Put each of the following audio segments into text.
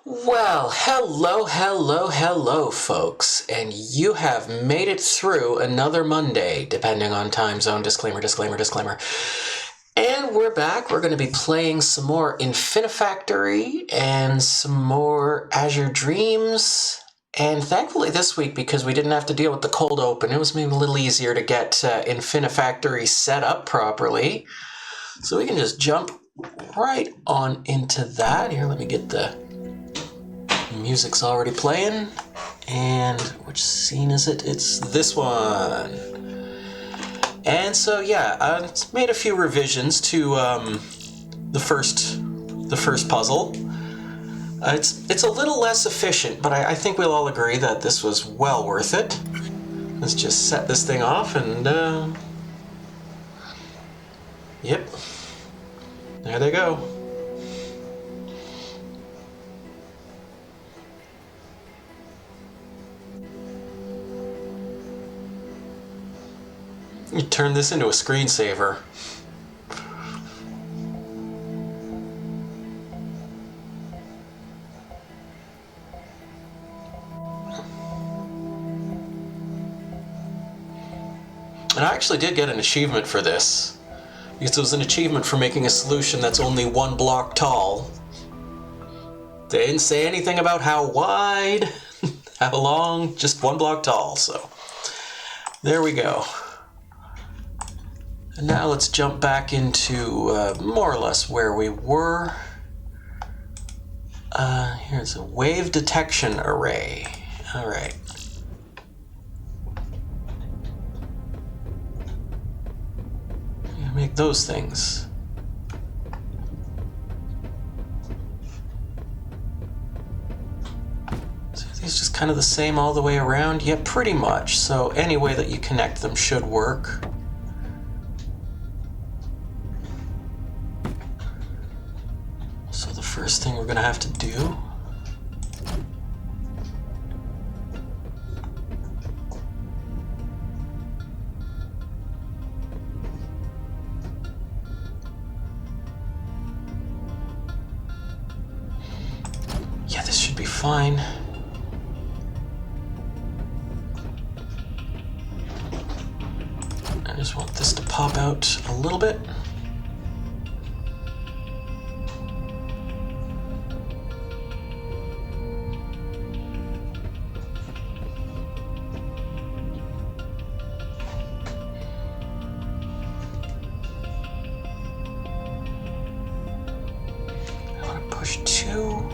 Well, hello, folks, and you have made it through another Monday, depending on time zone. Disclaimer. And we're back. We're going to be playing some more Infinifactory and some more Azure Dreams. And thankfully this week, because we didn't have to deal with the cold open, it was maybe a little easier to get Infinifactory set up properly. So we can just jump right on into that. Here, let me get the music's already playing. And which scene is it? It's this one. And so yeah, I made a few revisions to the first puzzle. It's a little less efficient, but I think we'll all agree that this was well worth it. Let's just set this thing off and yep, there they go. You turn this into a screensaver. And I actually did get an achievement for this, because it was an achievement for making a solution that's only 1 block tall. They didn't say anything about how wide, how long, just 1 block tall, so there we go. And now let's jump back into more or less where we were. Here's a wave detection array. All right. Make those things. So these just kind of the same all the way around? Yeah, pretty much. So any way that you connect them should work. So the first thing we're going to have to do fine. I just want this to pop out a little bit. I want to push 2.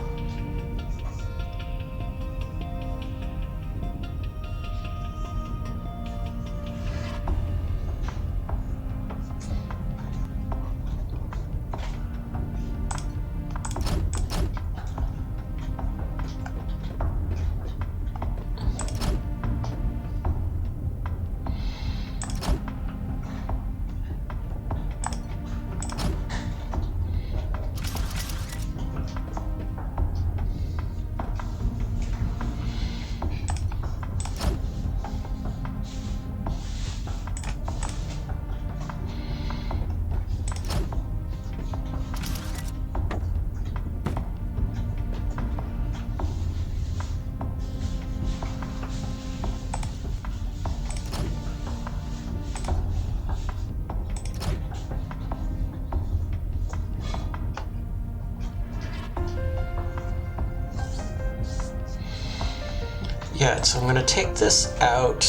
Yeah, so I'm going to take this out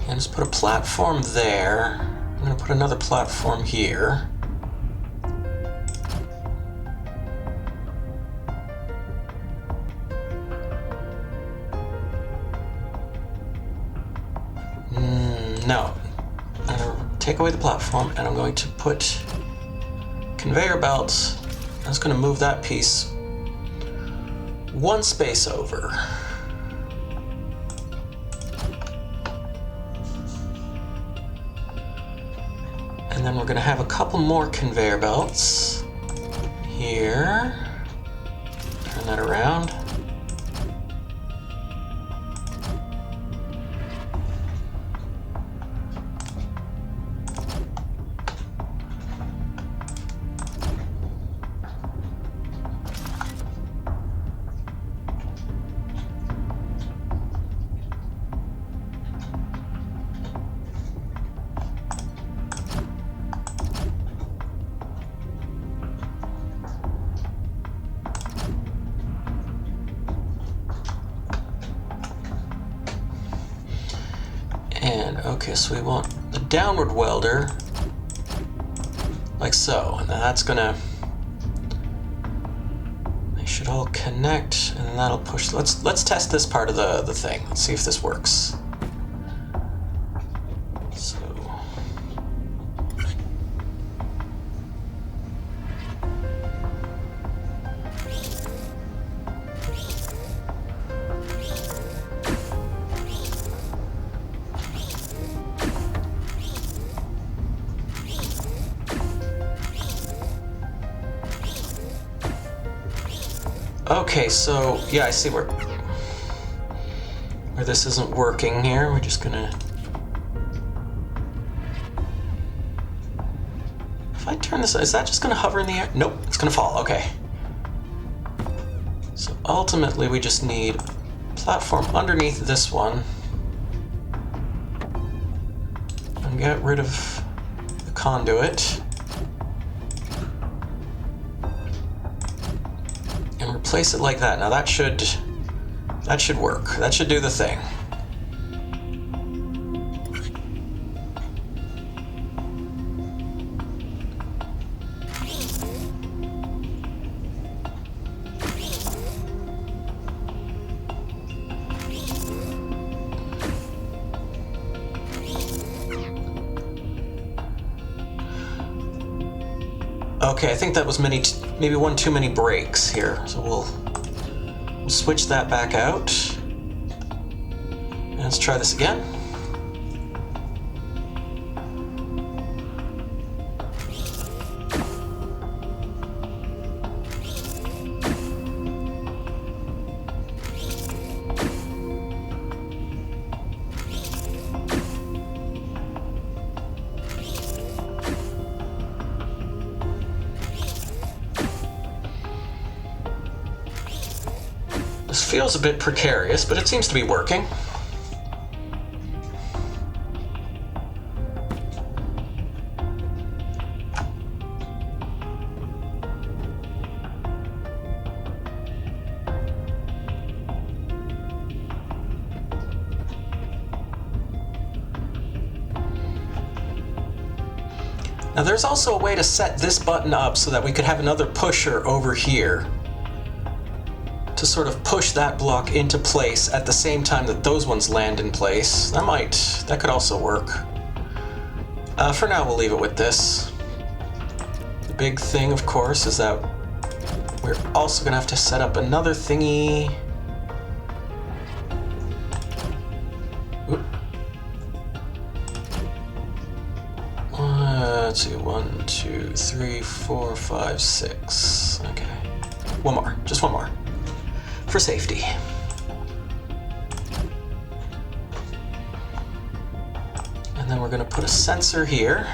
and just put a platform there. I'm going to put another platform here. No. I'm going to take away the platform and I'm going to put conveyor belts. I'm just going to move that piece 1 space over. And then we're going to have a couple more conveyor belts here. Turn that around. Okay, so we want the downward welder like so, and that's gonna, they should all connect, and then that'll push. Let's test this part of the thing. Let's see if this works. So okay, so yeah, I see where this isn't working here. We're just gonna, if I turn this, is that just gonna hover in the air? Nope, it's gonna fall. Okay. So ultimately we just need a platform underneath this one and get rid of the conduit and replace it like that. Now that should work. That should do the thing. Okay, I think that was maybe one too many breaks here. So we'll switch that back out. And let's try this again. This feels a bit precarious, but it seems to be working. Now there's also a way to set this button up so that we could have another pusher over here to sort of push that block into place at the same time that those ones land in place. That could also work. For now, we'll leave it with this. The big thing, of course, is that we're also gonna have to set up another thingy. Oop. Let's see, 1, 2, 3, 4, 5, 6. Okay, one more, just one more. For safety. And then we're going to put a sensor here.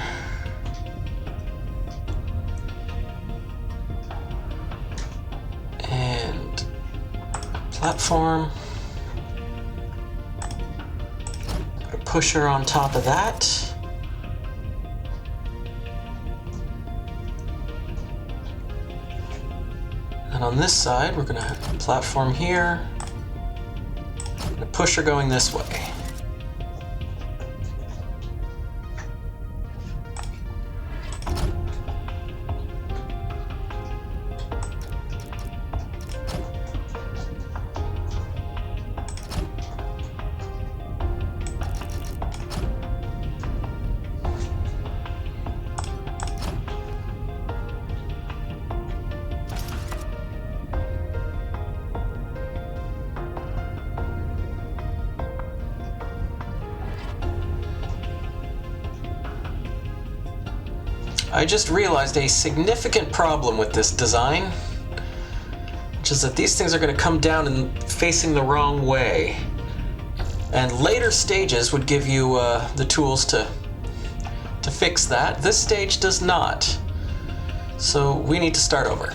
And a platform. Put a pusher on top of that. And on this side, we're going to have a platform here, and a pusher going this way. I just realized a significant problem with this design, which is that these things are going to come down and facing the wrong way. And later stages would give you the tools to fix that. This stage does not. So we need to start over.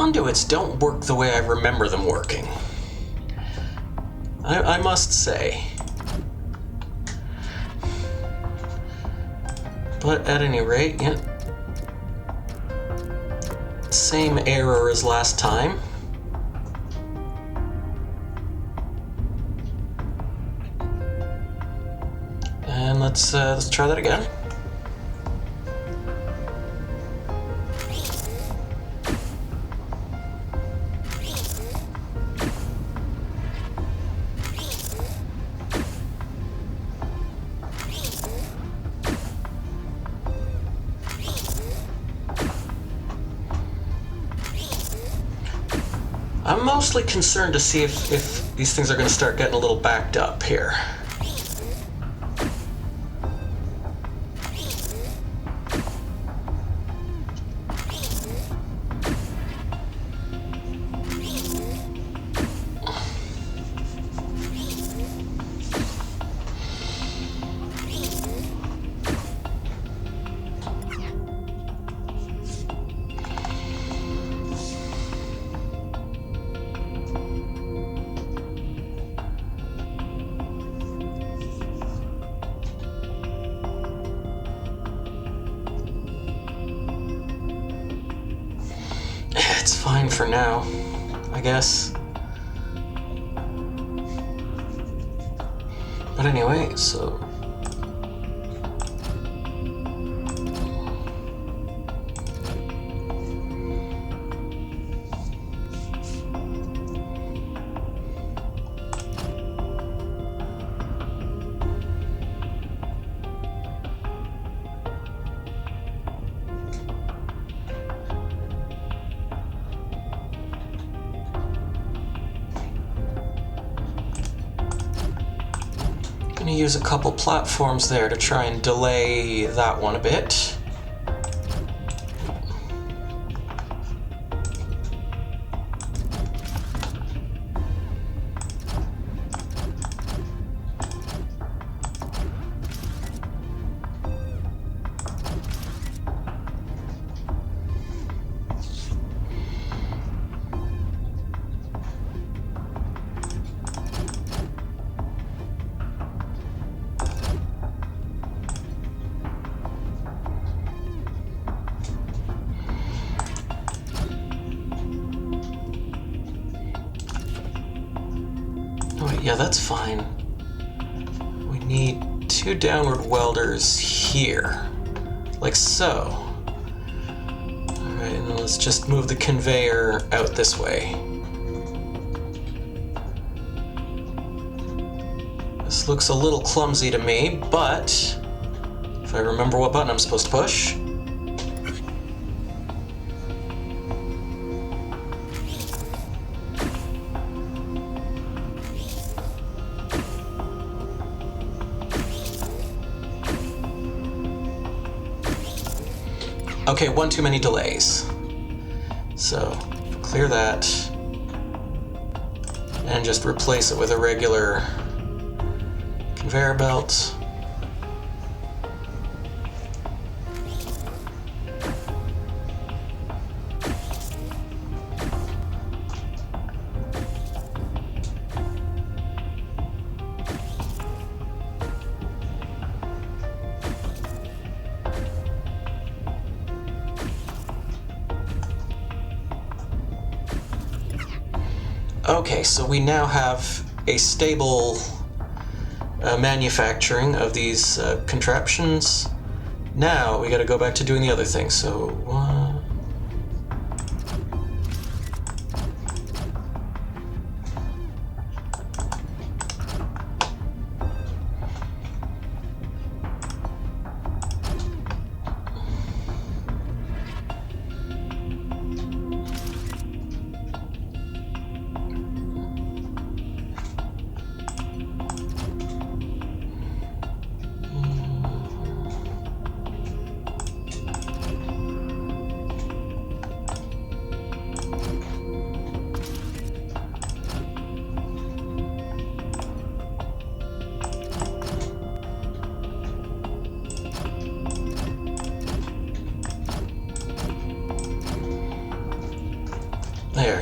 conduits don't work the way I remember them working. I must say. But at any rate, yeah, same error as last time. And let's try that again. I'm mostly concerned to see if these things are going to start getting a little backed up here. It's fine for now, I guess. But anyway, so... I'm going to use a couple platforms there to try and delay that one a bit. Yeah, that's fine. We need 2 downward welders here, like so. Alright, and then let's just move the conveyor out this way. This looks a little clumsy to me, but if I remember what button I'm supposed to push. Okay, one too many delays. So, clear that. And just replace it with a regular conveyor belt. Okay, so we now have a stable manufacturing of these contraptions. Now we got to go back to doing the other thing. So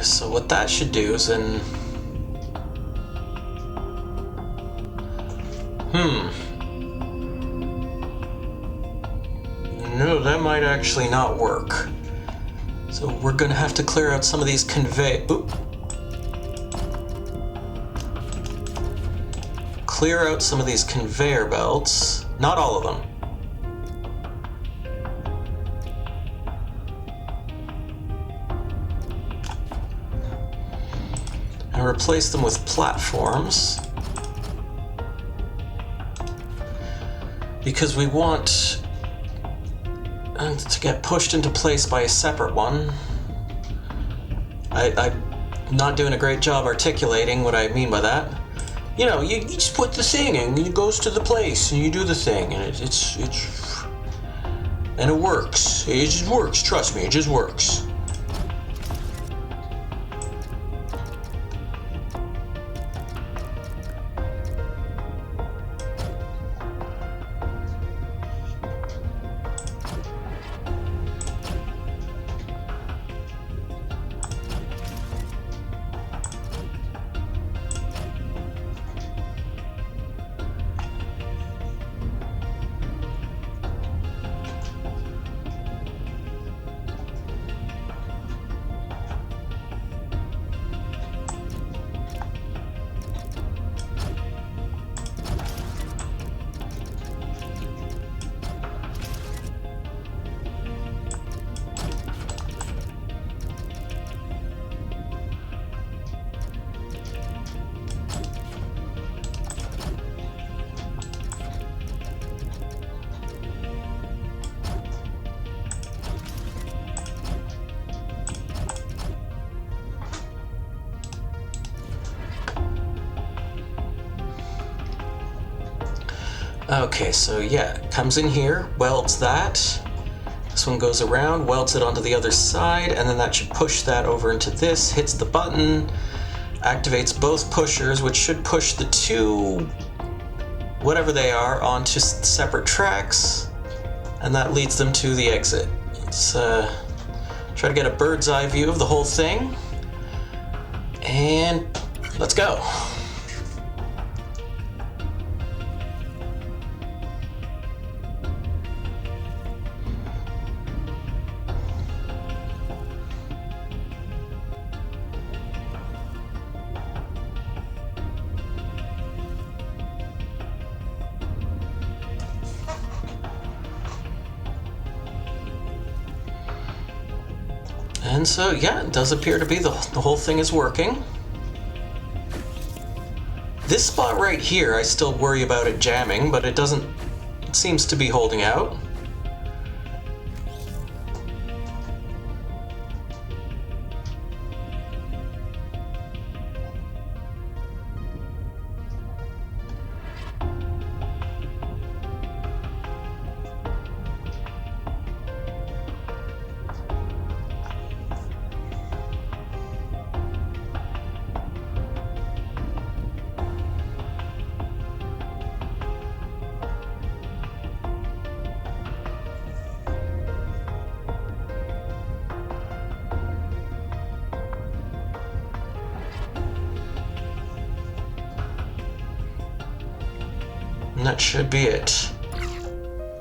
So what that should do is then... No, that might actually not work. So we're gonna have to clear out some of these Clear out some of these conveyor belts. Not all of them. And replace them with platforms. Because we want to get pushed into place by a separate one. I'm not doing a great job articulating what I mean by that. You know, you just put the thing in, and it goes to the place, and you do the thing, and it works. It just works. Trust me, it just works. Okay, so yeah, comes in here, welds that. This one goes around, welds it onto the other side, and then that should push that over into this, hits the button, activates both pushers, which should push the two, whatever they are, onto separate tracks, and that leads them to the exit. Let's try to get a bird's eye view of the whole thing, and let's go. And so, yeah, it does appear to be the whole thing is working. This spot right here, I still worry about it jamming, but it doesn't, it seems to be holding out. And that should be it.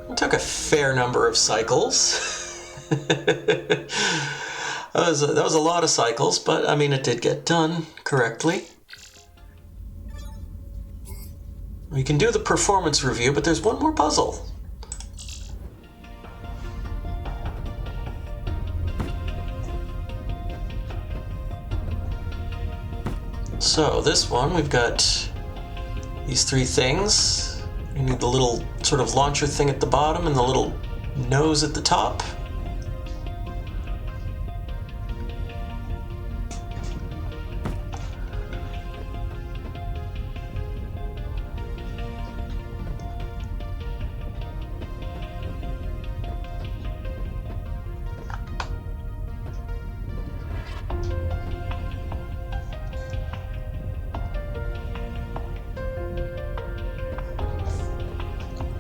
It took a fair number of cycles. that was a lot of cycles, but I mean, it did get done correctly. We can do the performance review, but there's one more puzzle. So this one, we've got these three things. You need the little sort of launcher thing at the bottom and the little nose at the top.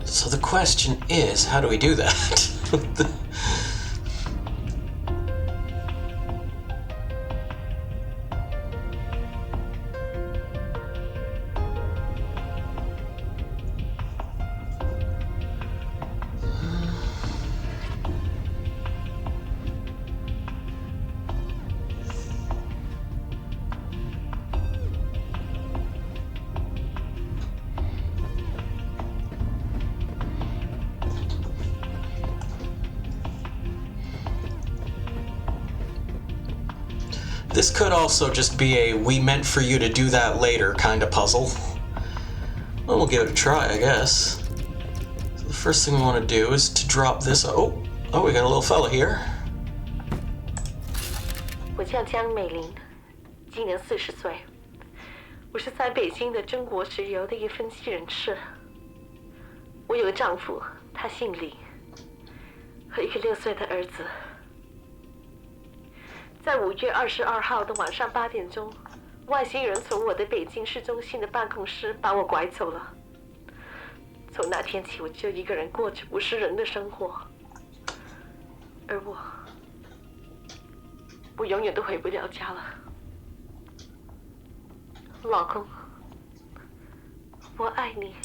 So the question is, how do we do that? This could also just be a we meant for you to do that later kind of puzzle. Well, we'll give it a try, I guess. So the first thing we want to do is to drop this. Oh, we got a little fella here. 我叫江美玲，今年40岁。我是在北京的中国石油的一个分析人士。我有个丈夫，他姓李，和一个6岁的儿子。在5月22号的晚上8点钟，外星人从我的北京市中心的办公室把我拐走了。从那天起，我就一个人过着不是人的生活，而我永远都回不了家了。老公，我爱你，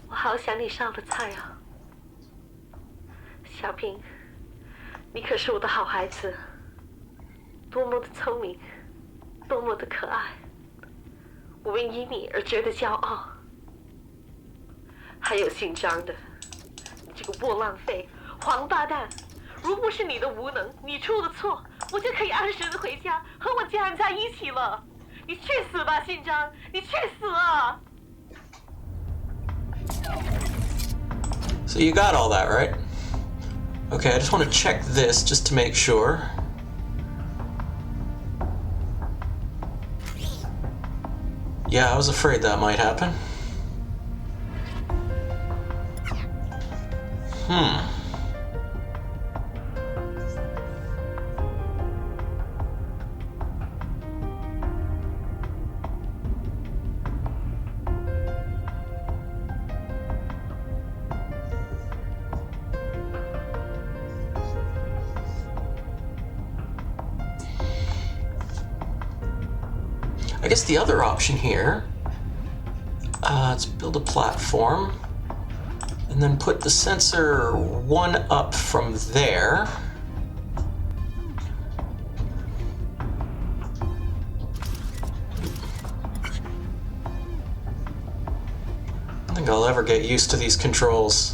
我好想你烧的菜啊。小平，你可是我的好孩子，多么的聪明，多么的可爱，我因你而觉得骄傲。还有姓张的，你这个波浪费，黄八蛋！如不是你的无能，你出了错，我就可以按时的回家和我家人在一起了。你去死吧，姓张！你去死啊！ So you got all that, right? Okay, I just want to check this just to make sure. Yeah, I was afraid that might happen. I guess the other option here, let's build a platform and then put the sensor one up from there. I don't think I'll ever get used to these controls.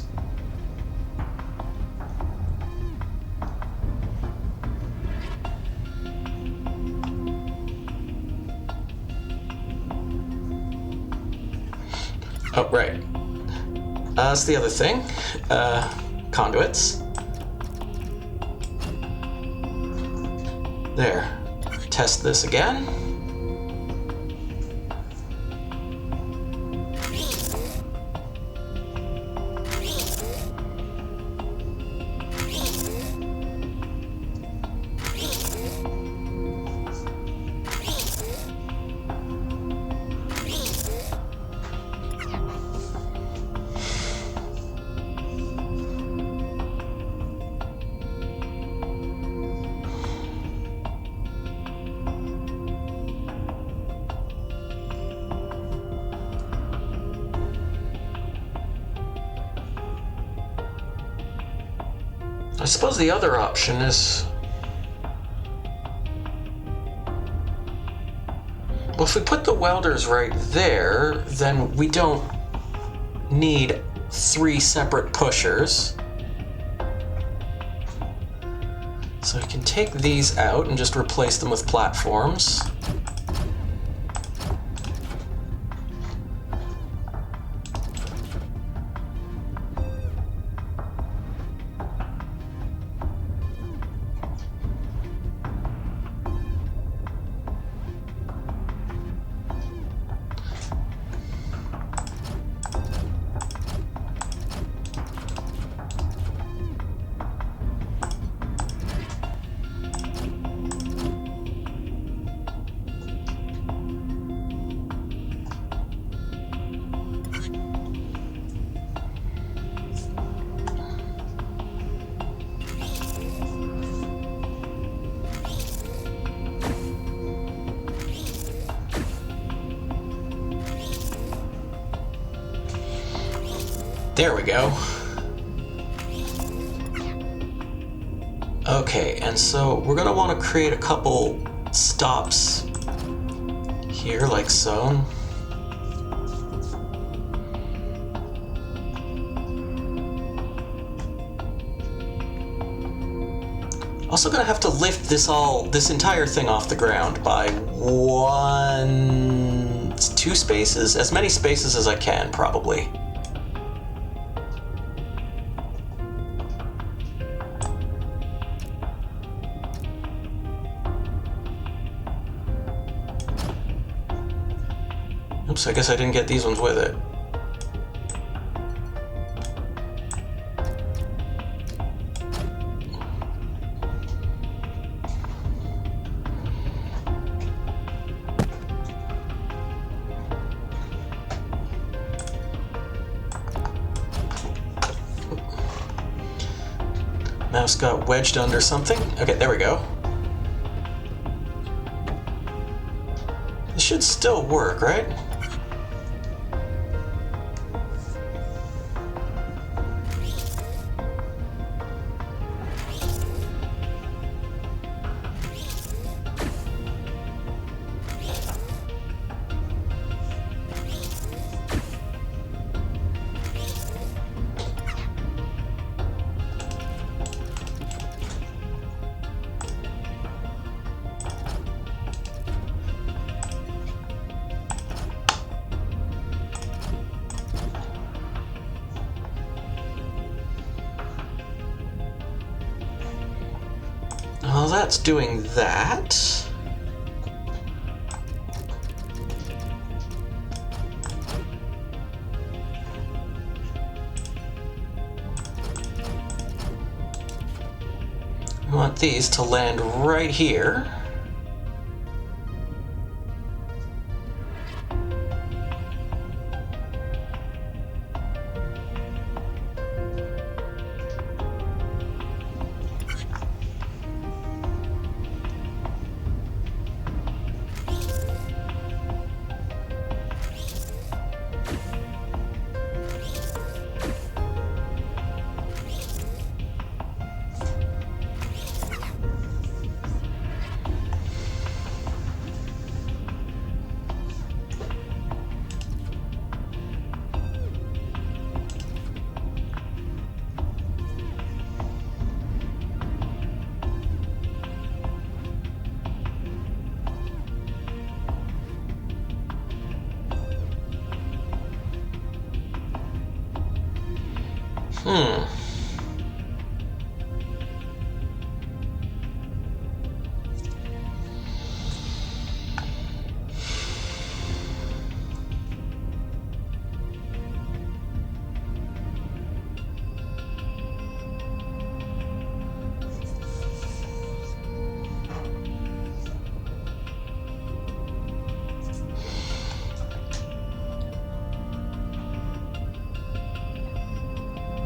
Oh, right. That's the other thing. Conduits. There. Test this again. I suppose the other option is... well, if we put the welders right there, then we don't need 3 separate pushers. So we can take these out and just replace them with platforms. There we go. Okay, and so we're going to want to create a couple stops here, like so. Also gonna have to lift this entire thing off the ground by two spaces? As many spaces as I can, probably. Oops, I guess I didn't get these ones with it. Mouse got wedged under something. Okay, there we go. This should still work, right? Well, that's doing that. We want these to land right here.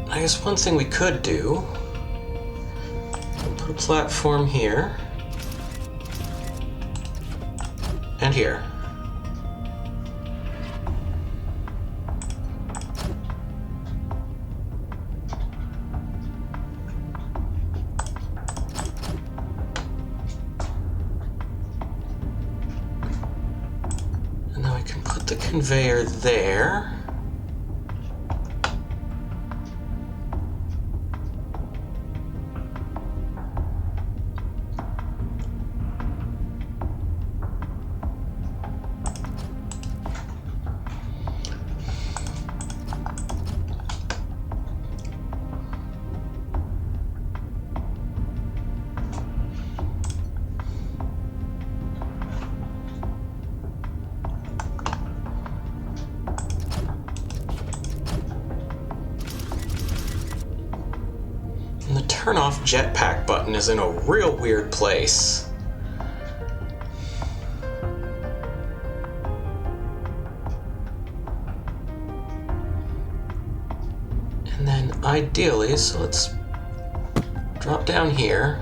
I guess one thing we could do, put a platform here and here. And then we can put the conveyor there. The turn off jetpack button is in a real weird place. And then ideally, so let's drop down here,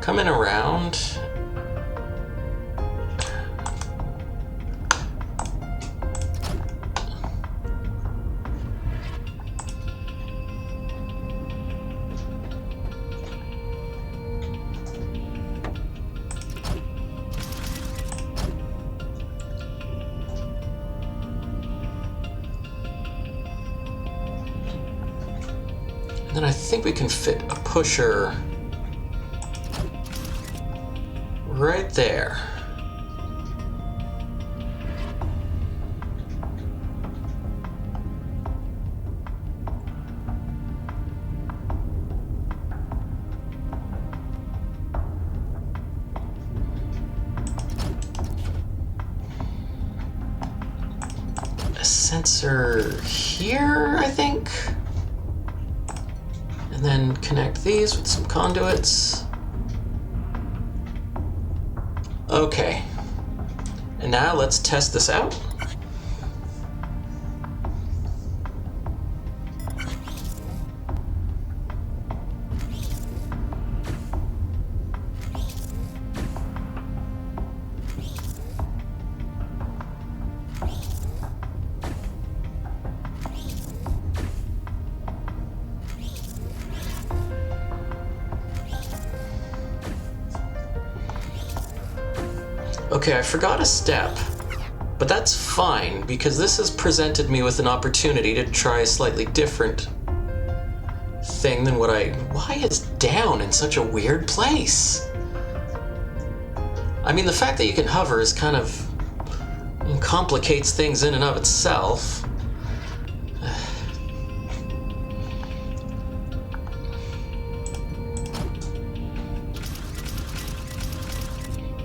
come in around. And then I think we can fit a pusher there. A sensor here, I think? And then connect these with some conduits. Okay. And now let's test this out. Okay, I forgot a step, but that's fine because this has presented me with an opportunity to try a slightly different thing than what Why is down in such a weird place? I mean, the fact that you can hover is kind of complicates things in and of itself.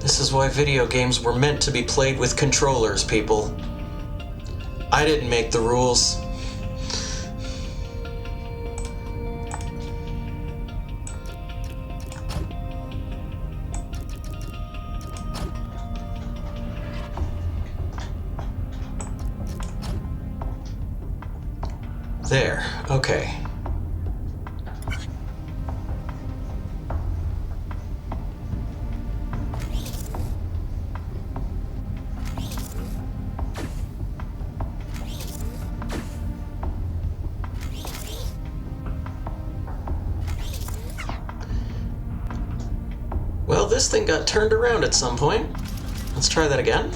This is why video games were meant to be played with controllers, people. I didn't make the rules. There, okay. Well, this thing got turned around at some point. Let's try that again.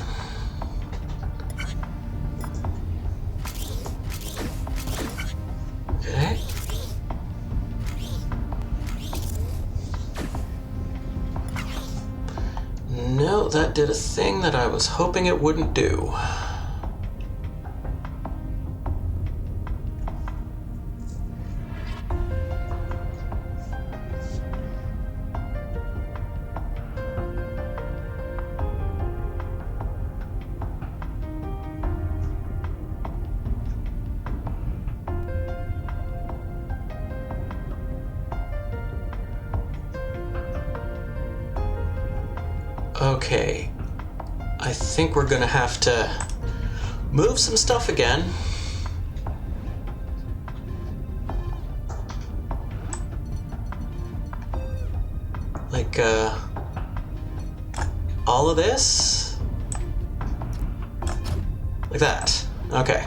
Okay. No, that did a thing that I was hoping it wouldn't do. Okay, I think we're gonna have to move some stuff again. Like, all of this? Like that. Okay.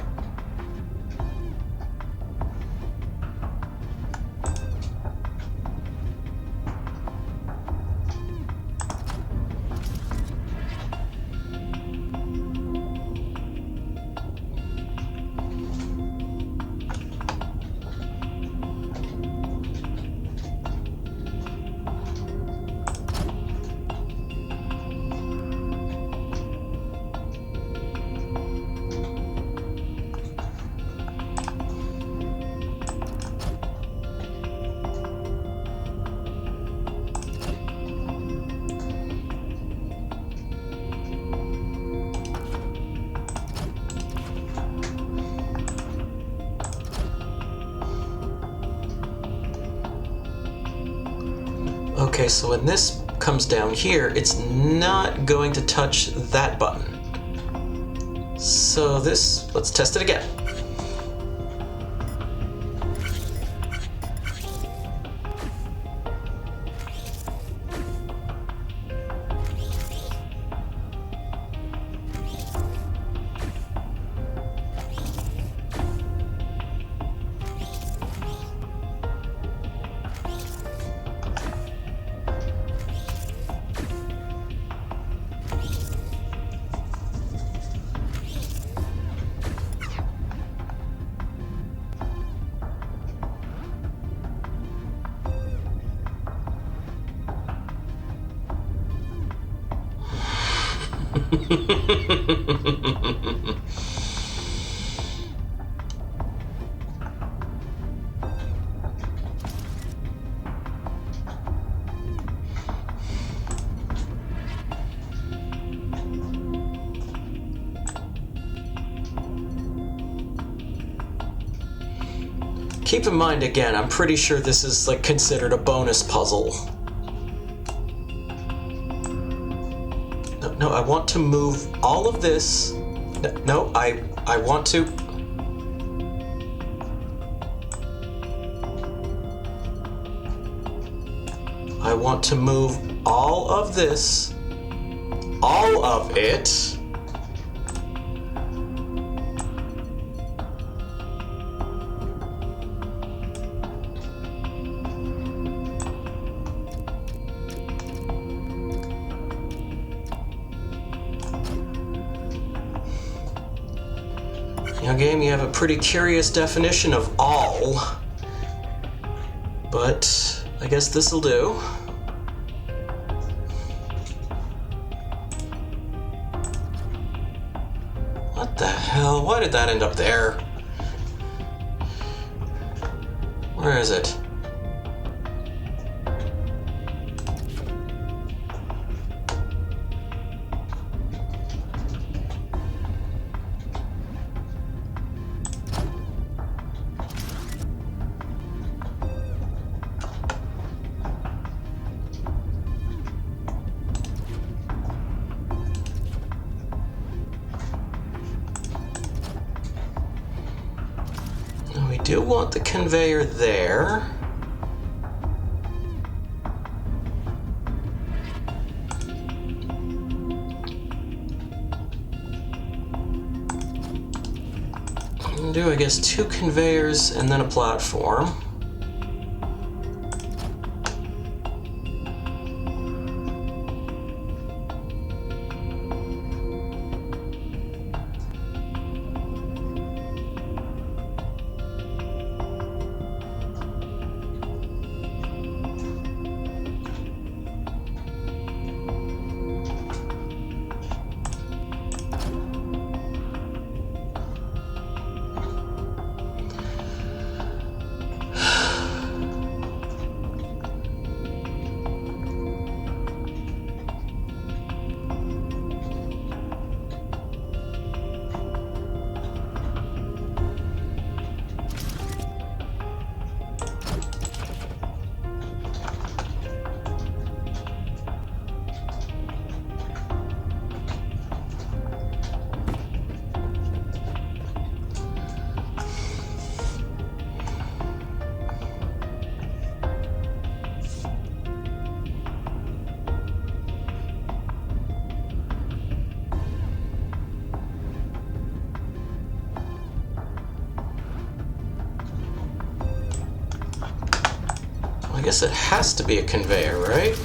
Okay, so when this comes down here, it's not going to touch that button. So let's test it again. Keep in mind, again, I'm pretty sure this is like considered a bonus puzzle. No, I want to move all of this. No, I want to. I want to move all of this. All of it. Now, game, you have a pretty curious definition of all, but I guess this'll do. What the hell? Why did that end up there? Where is it? We do want the conveyor there. We'll do, I guess, 2 conveyors and then a platform. I guess it has to be a conveyor, right?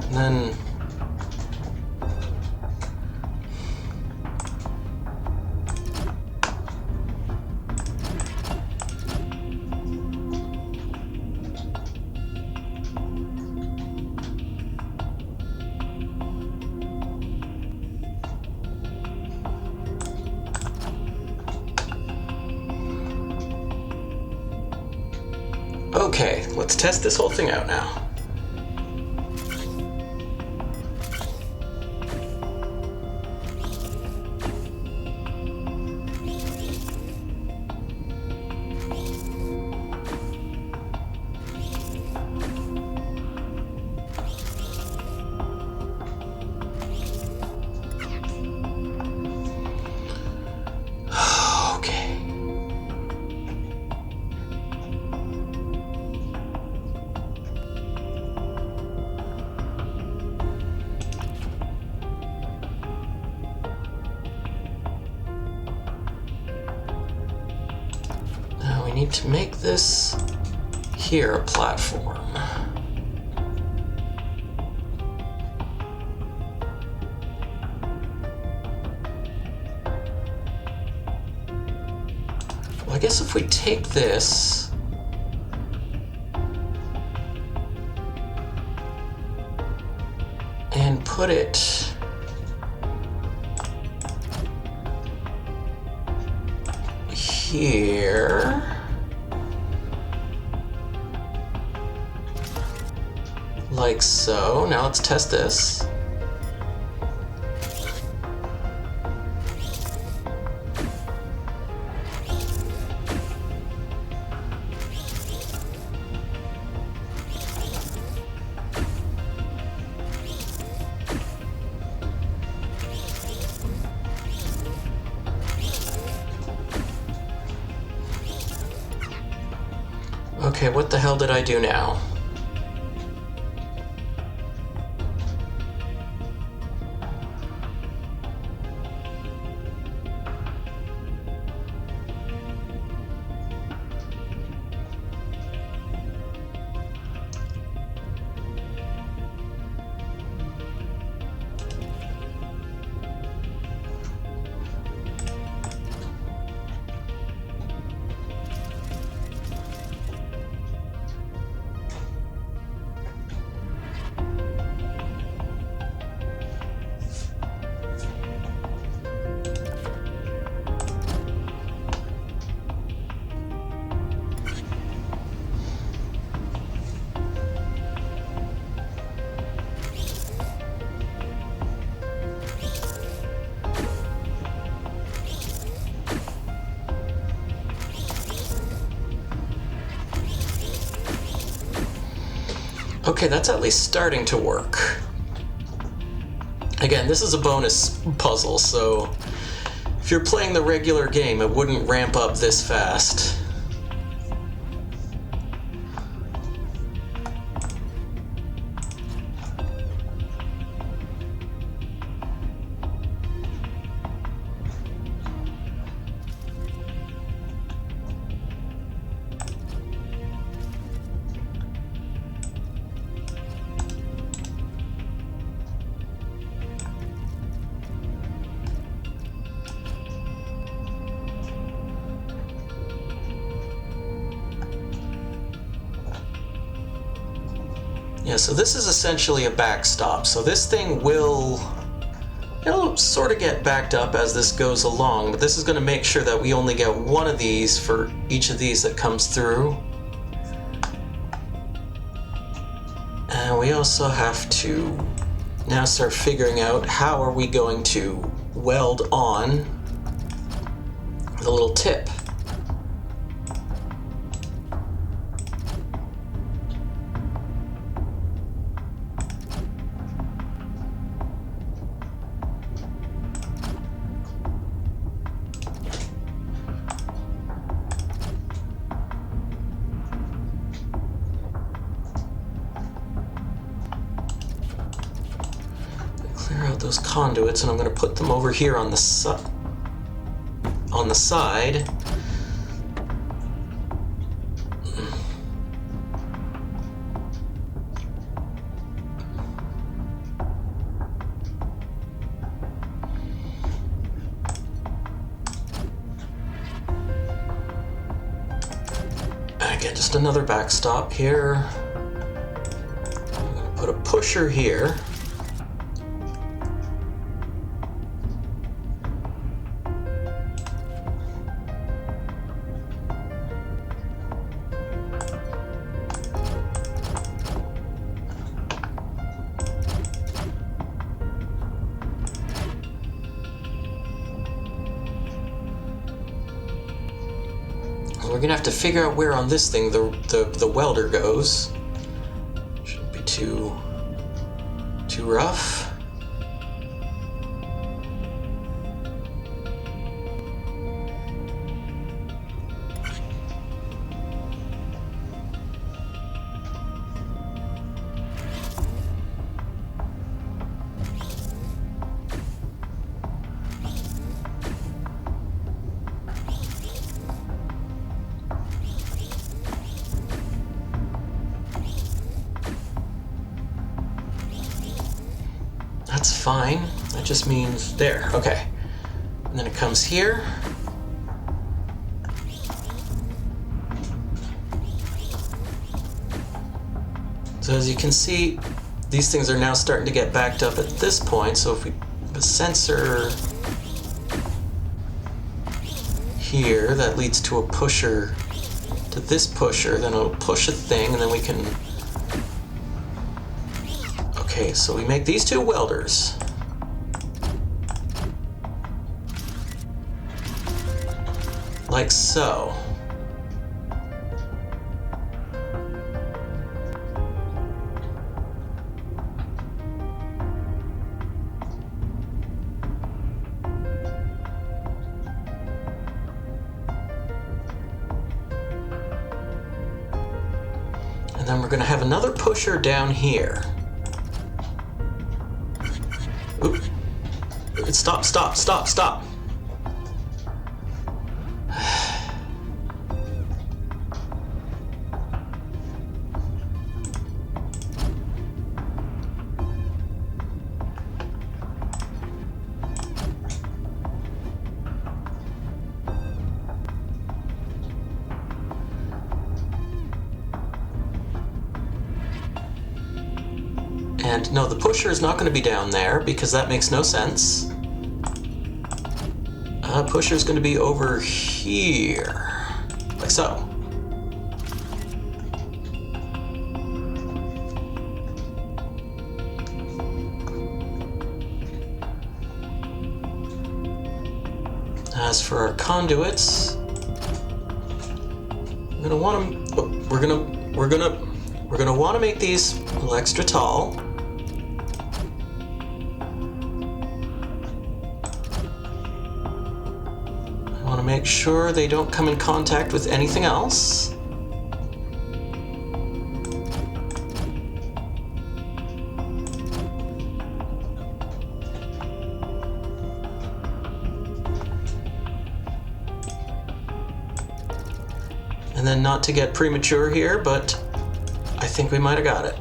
And then... Okay, let's test this whole thing out now. We need to make this here a platform. Well, I guess if we take this put it here. Like so. Now let's test this. Okay, what the hell did I do now? Okay, that's at least starting to work. Again, this is a bonus puzzle, so if you're playing the regular game, it wouldn't ramp up this fast. Yeah, so this is essentially a backstop. So this thing it'll sort of get backed up as this goes along, but this is going to make sure that we only get one of these for each of these that comes through. And we also have to now start figuring out how are we going to weld on the little tip. Clear out those conduits, and I'm going to put them over here on the side. Again, just another backstop here. I'm going to put a pusher here. We're gonna have to figure out where on this thing the welder goes. Shouldn't be too rough. That's fine. That just means there. Okay. And then it comes here. So as you can see, these things are now starting to get backed up at this point, so if we have a sensor here that leads to a pusher, to this pusher, then it'll push a thing, and then we can... Okay, so we make these two welders. Like so. And then we're going to have another pusher down here. Oop. Stop, stop, stop, stop. And no, the pusher is not going to be down there because that makes no sense. Pusher is going to be over here, like so. As for our conduits, we're going to want to. Oh, we're going to want to make these a little extra tall. Make sure they don't come in contact with anything else. And then not to get premature here, but I think we might have got it.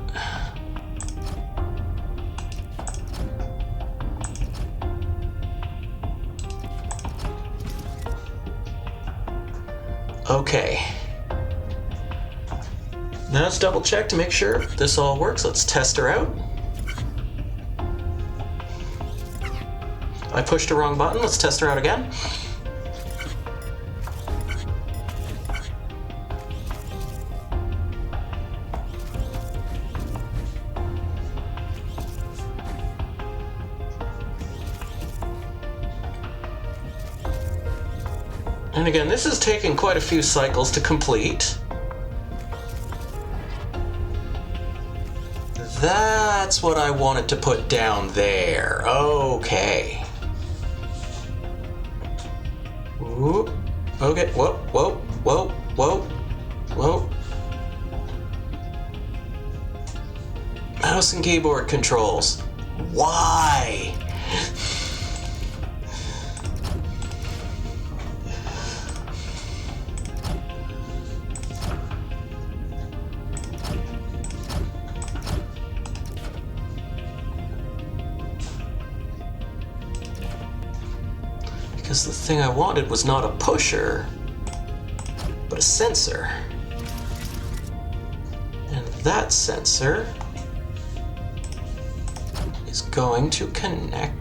Okay. Now let's double check to make sure this all works. Let's test her out. I pushed the wrong button. Let's test her out again. And again, this is taking quite a few cycles to complete. That's what I wanted to put down there. Okay. Whoop. Okay, whoa, whoa, whoa, whoa, whoa. Mouse and keyboard controls. Why? Because the thing I wanted was not a pusher, but a sensor. And that sensor is going to connect.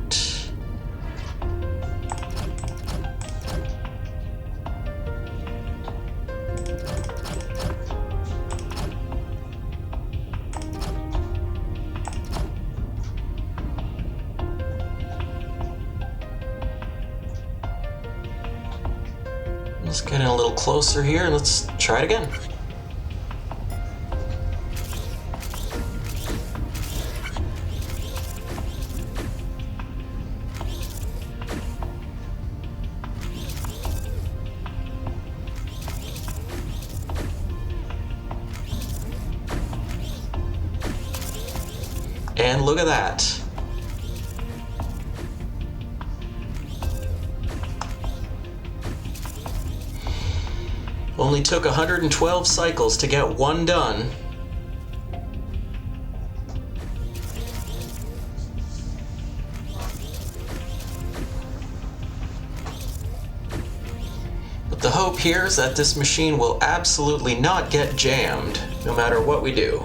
Let's get in a little closer here and let's try it again. And look at that. Only took 112 cycles to get one done. But the hope here is that this machine will absolutely not get jammed, no matter what we do.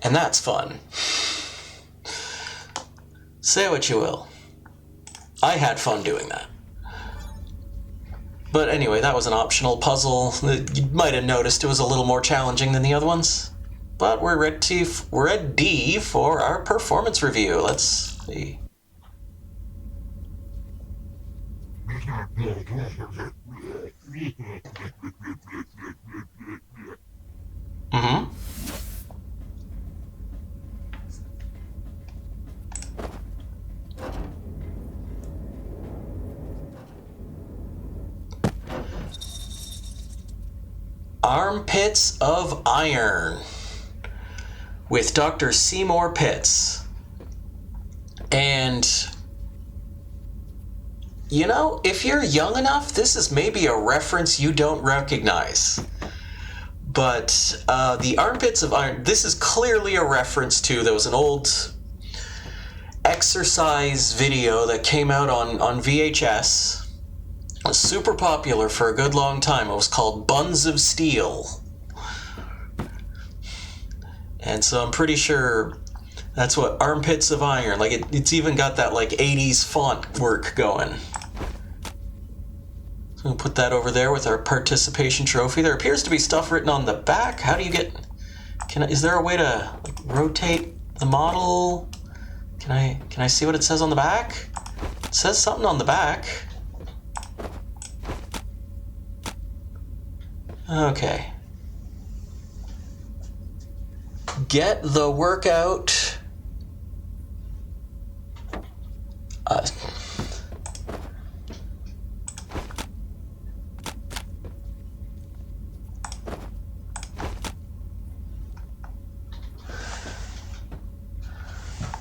And that's fun. Say what you will. I had fun doing that. But anyway, that was an optional puzzle. You might have noticed it was a little more challenging than the other ones. But we're ready for our performance review. Let's see. Mm-hmm. Armpits of Iron with Dr. Seymour Pitts. And, you know, if you're young enough, this is maybe a reference you don't recognize. But the Armpits of Iron, this is clearly a reference to, there was an old exercise video that came out on VHS. It was super popular for a good long time. It was called Buns of Steel. And so I'm pretty sure that's what Armpits of Iron, like it's even got that like 80s font work going. So we'll put that over there with our participation trophy. There appears to be stuff written on the back. How do you get, is there a way to like, rotate the model? Can I see what it says on the back? It says something on the back. Okay. Get the workout.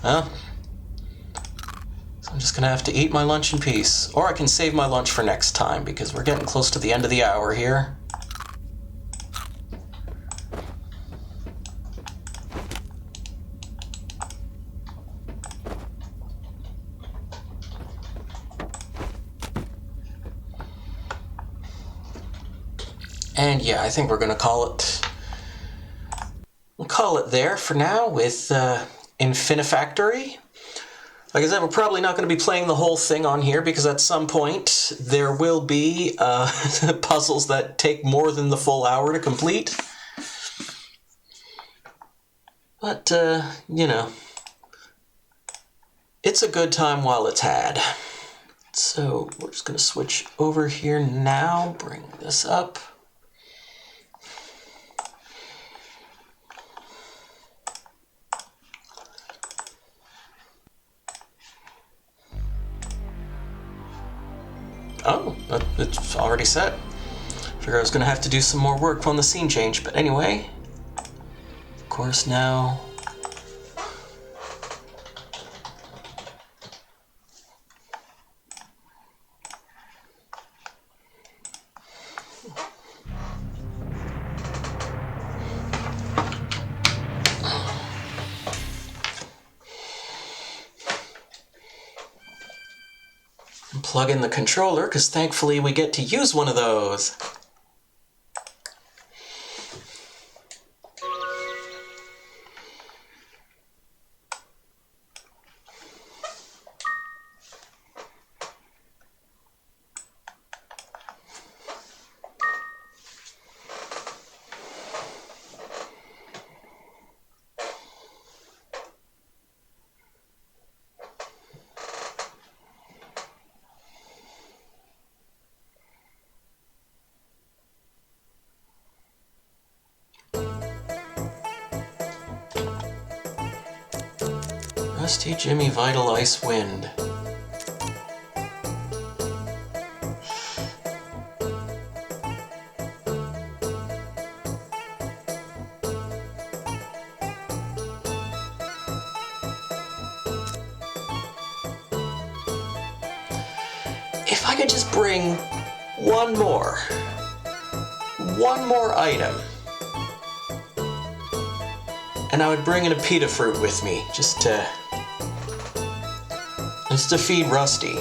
Well, so I'm just gonna have to eat my lunch in peace. Or I can save my lunch for next time because we're getting close to the end of the hour here. And yeah, I think we're gonna call it. We'll call it there for now with Infinifactory. Like I said, we're probably not going to be playing the whole thing on here because at some point there will be puzzles that take more than the full hour to complete. But, you know, it's a good time while it's had. So we're just going to switch over here now, bring this up. Oh, it's already set. Figured I was going to have to do some more work on the scene change, but anyway. Of course, now. Plug in the controller, because thankfully we get to use one of those. Rusty Jimmy Vital Ice Wind. If I could just bring one more item, and I would bring in a pita fruit with me, just to feed Rusty.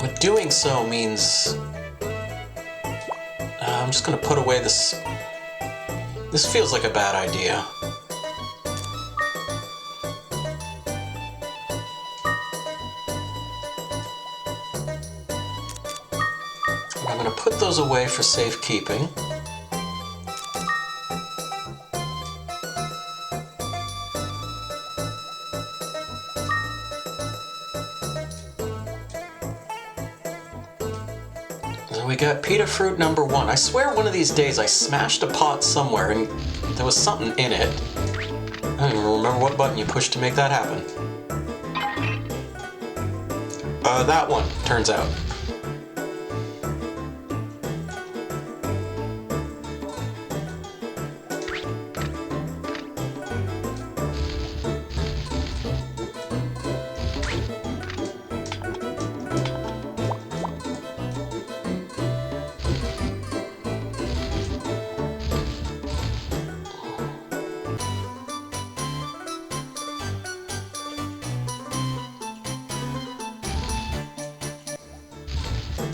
But doing so means... I'm just gonna put away this... This feels like a bad idea. I'm gonna put those away for safekeeping. We got pita fruit number 1. I swear one of these days I smashed a pot somewhere and there was something in it. I don't even remember what button you pushed to make that happen. That one, turns out.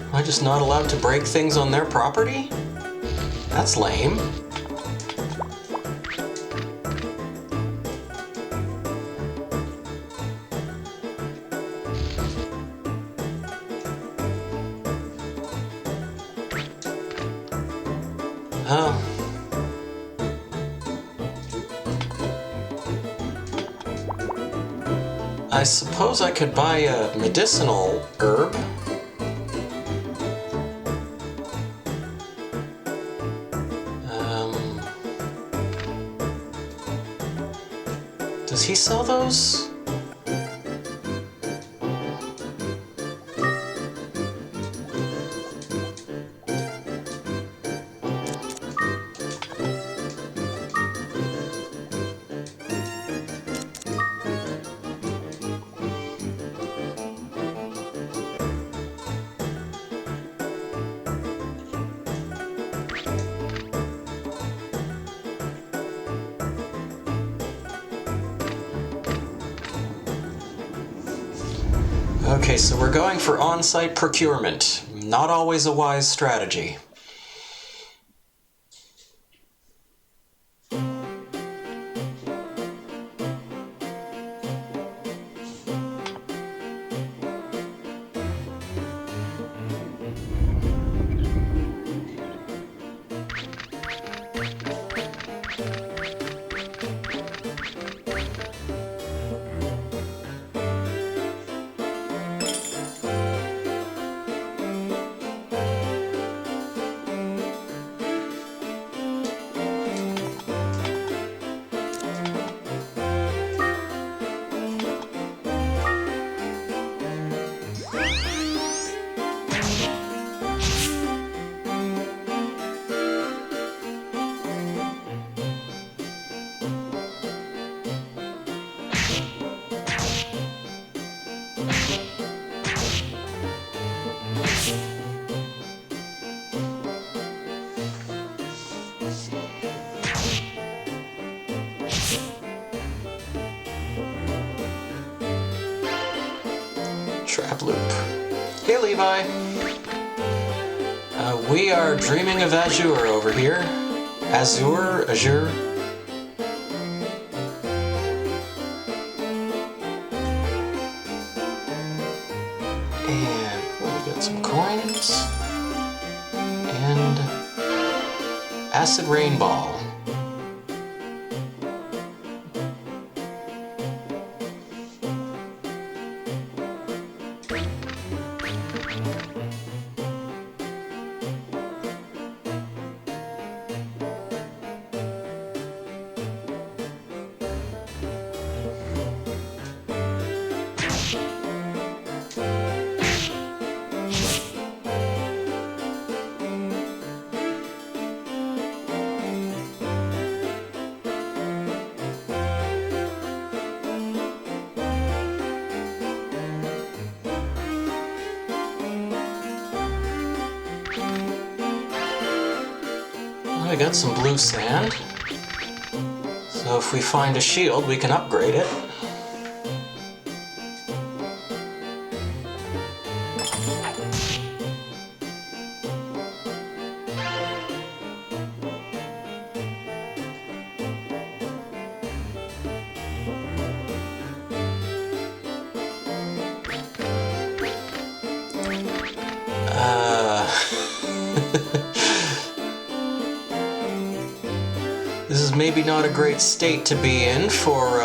Am I just not allowed to break things on their property? That's lame. Oh. I suppose I could buy a medicinal herb. Does he sell those? Okay, so we're going for on-site procurement. Not always a wise strategy. Trap loop. Hey, Levi. We are dreaming of Azure over here. Azure. And we got some coins. And acid rain ball. I got some blue sand. So if we find a shield, we can upgrade it. maybe not a great state to be in for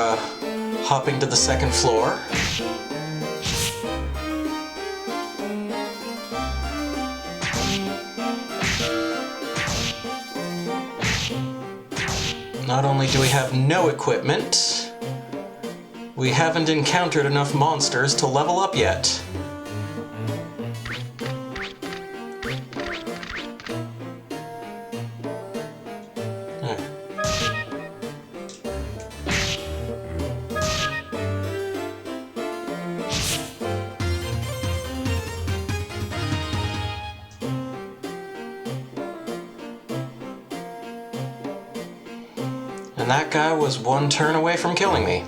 hopping to the second floor. Not only do we have no equipment, we haven't encountered enough monsters to level up yet. And that guy was one turn away from killing me.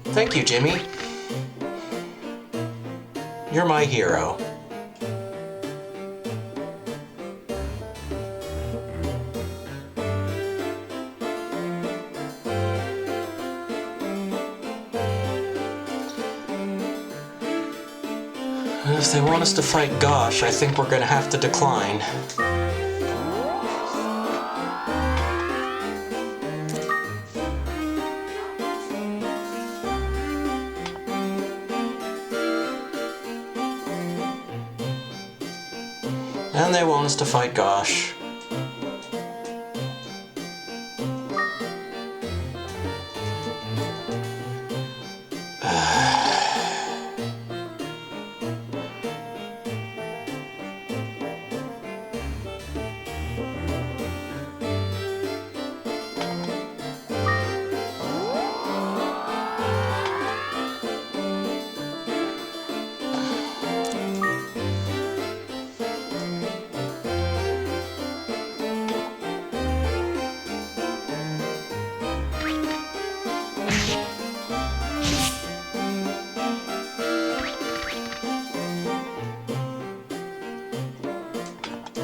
Thank you, Jimmy. You're my hero. If they want us to fight Gosh, I think we're gonna have to decline. And they want us to fight Gosh.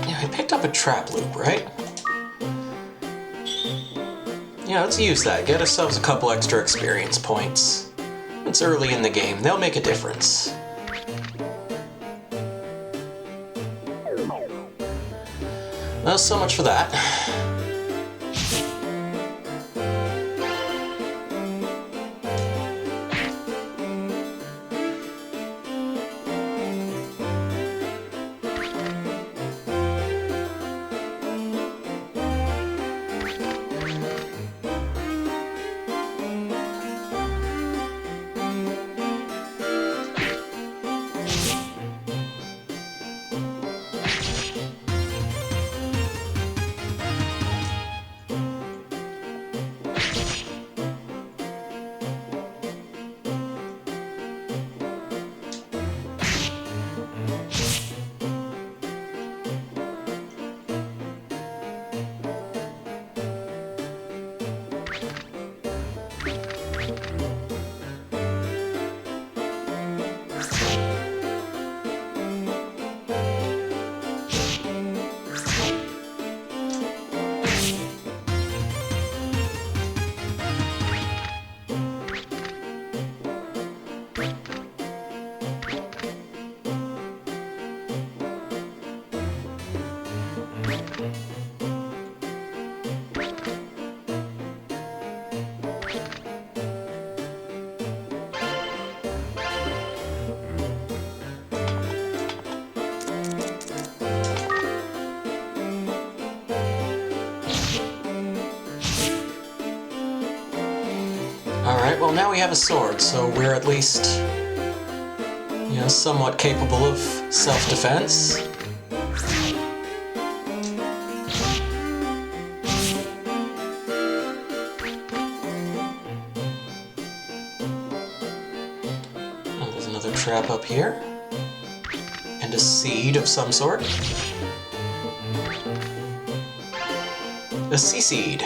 I picked up a trap loop, right? Yeah, let's use that. Get ourselves a couple extra experience points. It's early in the game. They'll make a difference. Well, so much for that. Alright, well now we have a sword, so we're at least, you know, somewhat capable of self-defense. Oh, there's another trap up here. And a seed of some sort. A sea seed.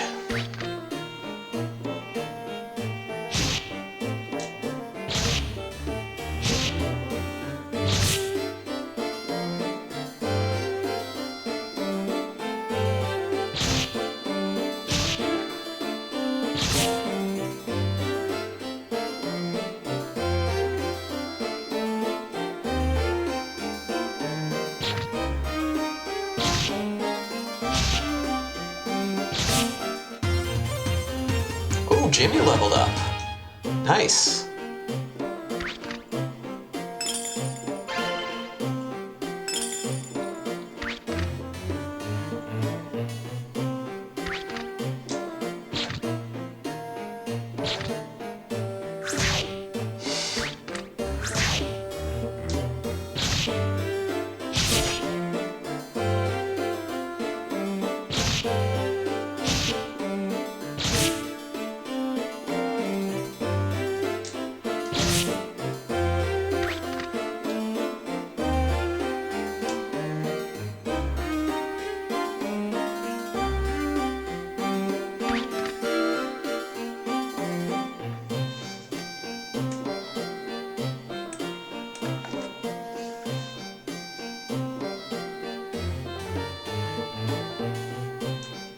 Oh, Jimmy leveled up. Nice.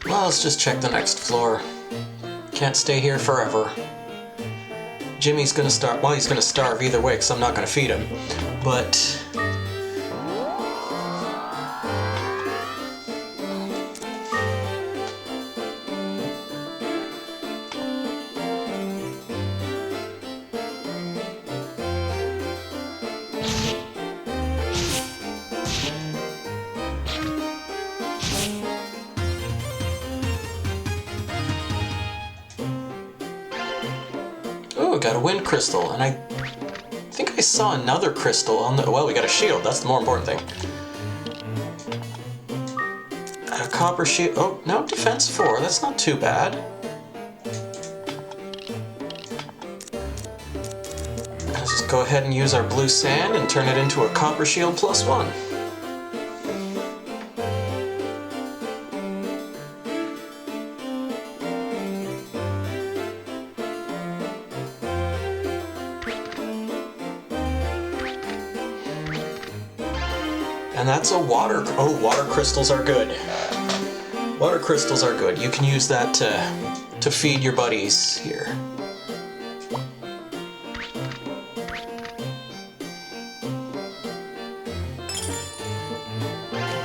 Well, let's just check the next floor. Can't stay here forever. Jimmy's gonna starve. Well, he's gonna starve either way because I'm not gonna feed him. But oh, got a wind crystal, and I think I saw another crystal on the. Well, we got a shield. That's the more important thing. A copper shield. Oh, no, defense 4. That's not too bad. Let's just go ahead and use our blue sand and turn it into a copper shield +1. And that's a water. Oh, water crystals are good. Water crystals are good. You can use that to feed your buddies here.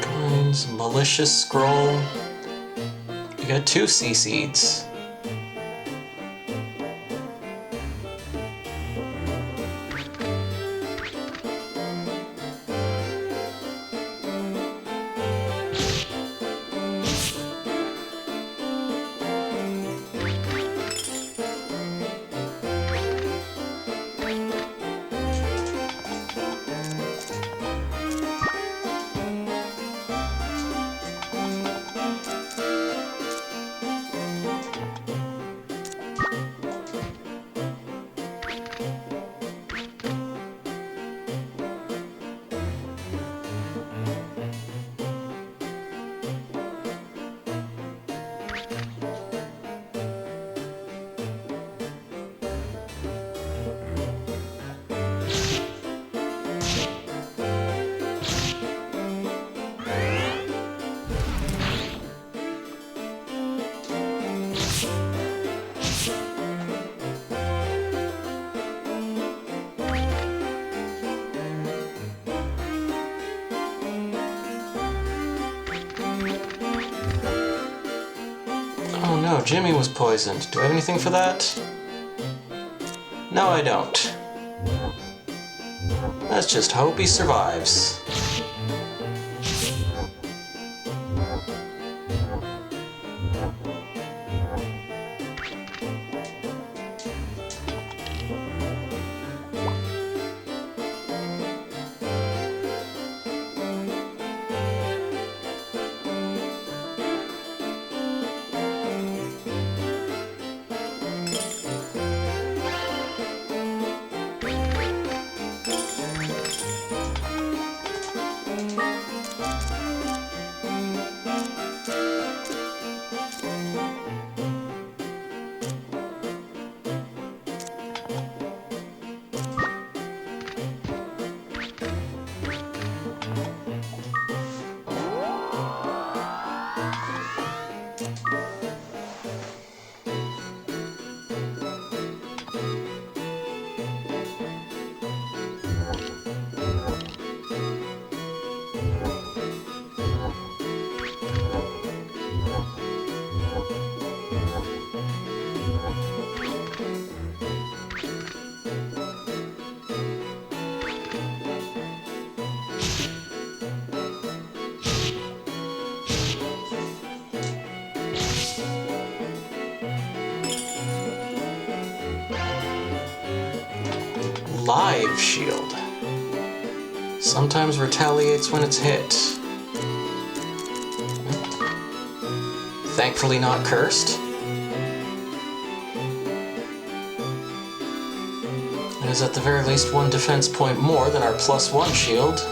Coins, malicious scroll. You got 2 sea seeds. Oh no, Jimmy was poisoned. Do I have anything for that? No, I don't. Let's just hope he survives. live shield. Sometimes retaliates when it's hit. Thankfully not cursed. It is at the very least 1 defense point more than our +1 shield.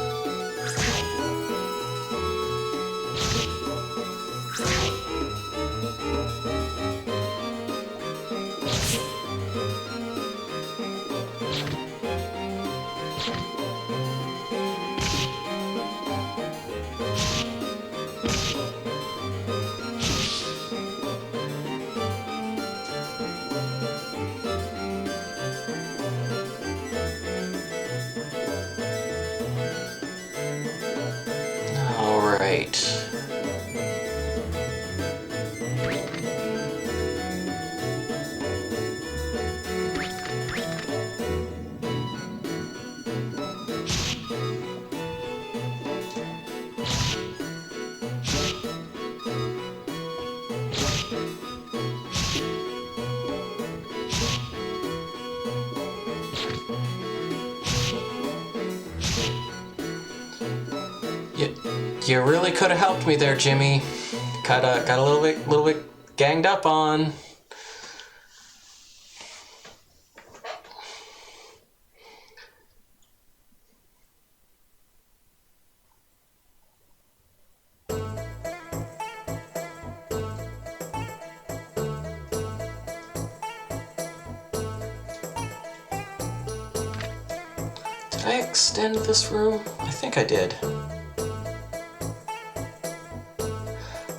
Alright. You really could have helped me there, Jimmy. Got a little bit ganged up on. Did I extend this room? I think I did.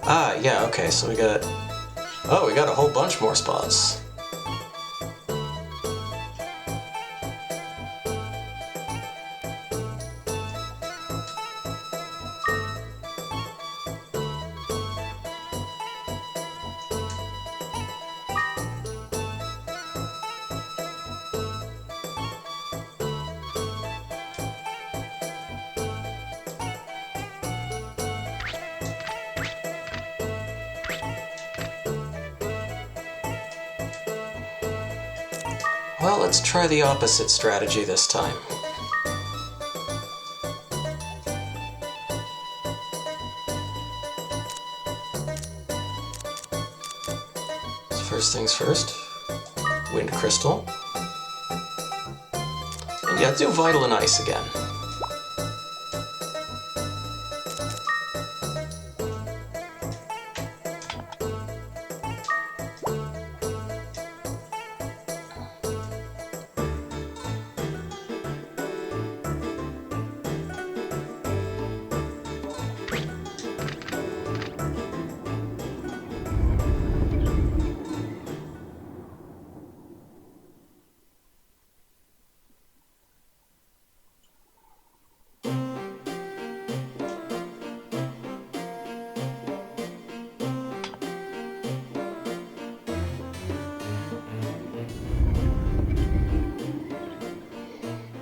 Ah, yeah, okay, so we got... Oh, we got a whole bunch more spots. Well, let's try the opposite strategy this time. So first things first, Wind Crystal. And yeah, do Vital and Ice again.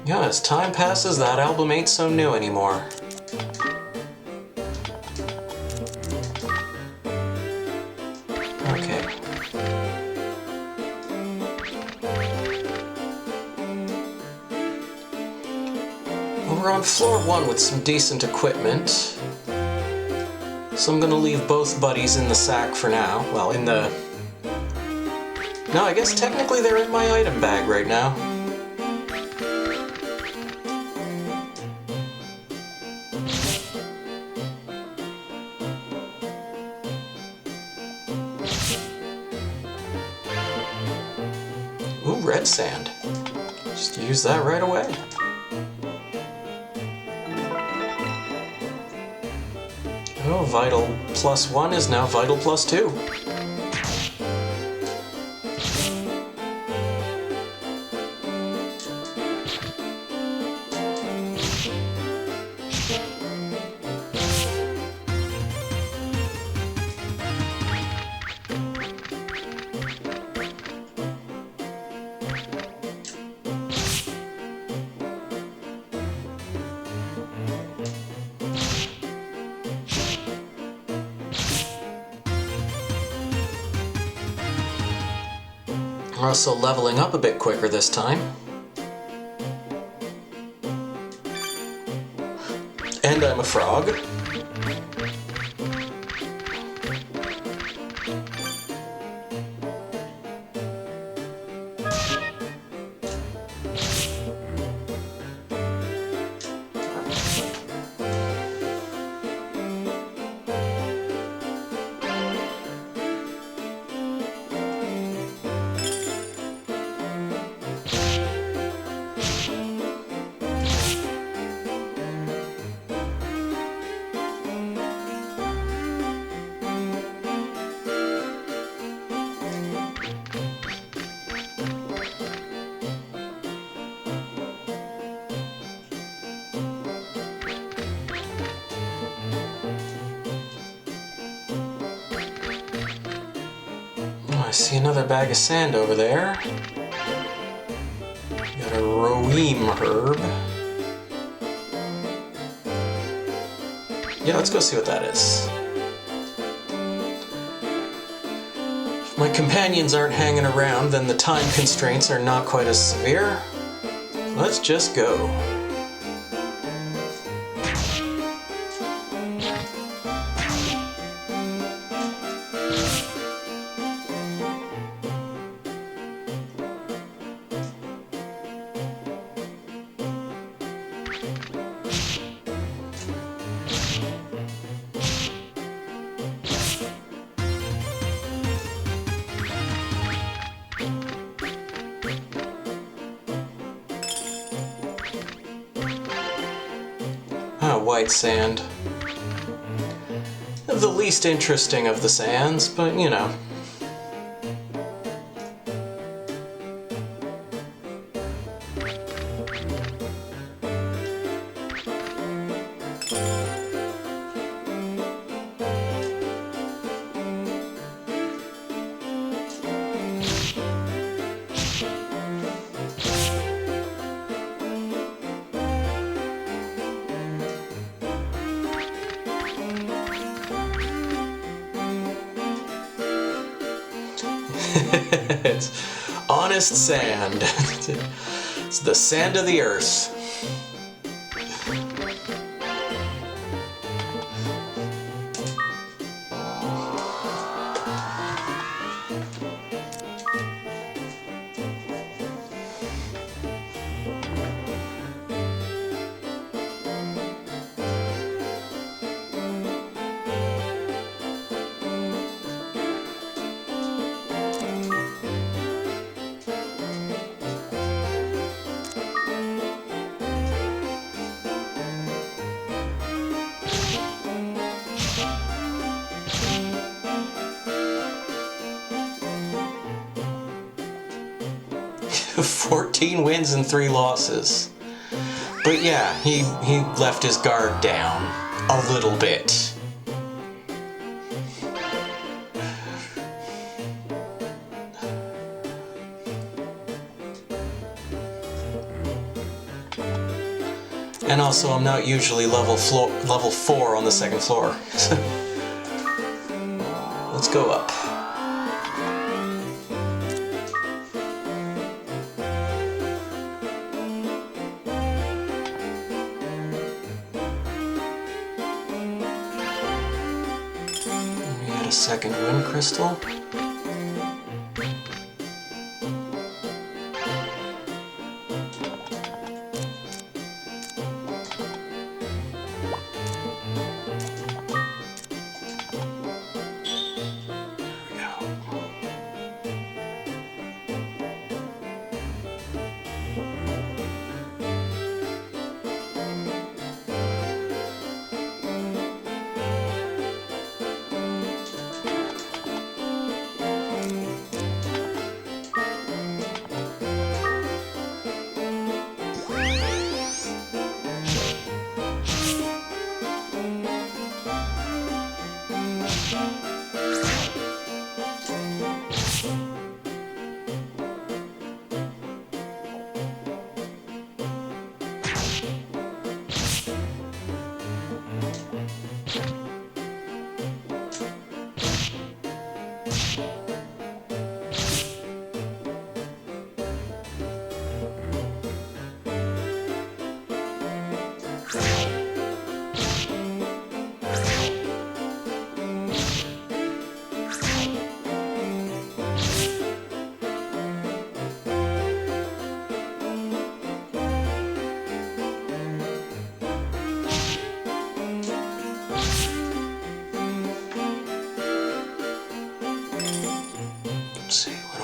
Yeah, as time passes, that album ain't so new anymore. Okay. Well, we're on floor 1 with some decent equipment. So I'm gonna leave both buddies in the sack for now. Well, in the... No, I guess technically they're in my item bag right now. Ooh, red sand. Just use that right away. Oh, Vital +1 is now Vital +2. We're also leveling up a bit quicker this time. And I'm a frog. I see another bag of sand over there. Got a roeem herb. Yeah, let's go see what that is. If my companions aren't hanging around, then the time constraints are not quite as severe. Let's just go. White sand. The least interesting of the sands, but you know. It's honest sand. It's the sand of the earth. "14 wins and 3 losses." But yeah, he left his guard down a little bit. And also, I'm not usually level 4 on the second floor. Let's go up. We got a second wind crystal.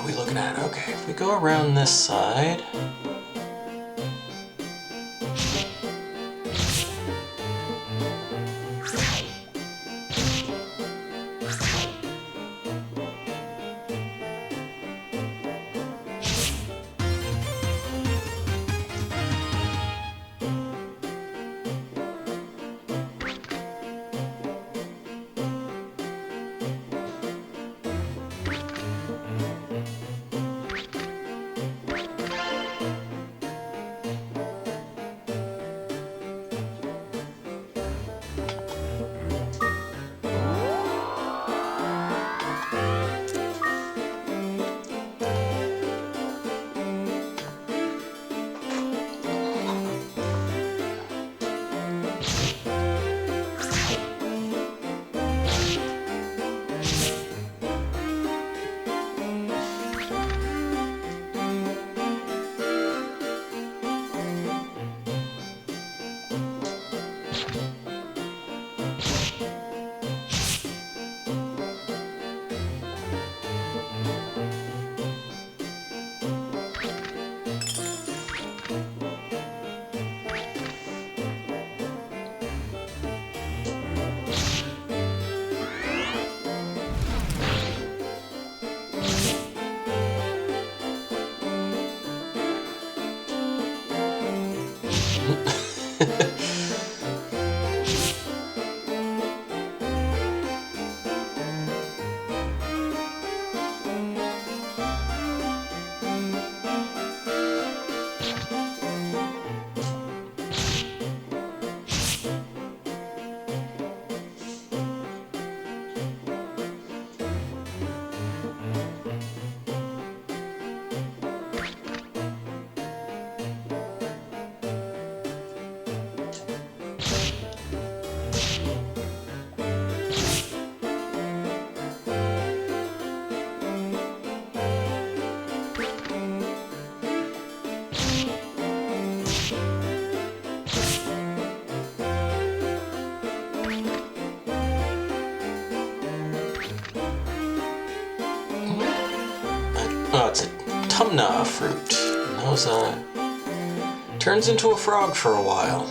are we looking at? Okay, if we go around this side... Oh, it's a tumna fruit. And those, turns into a frog for a while.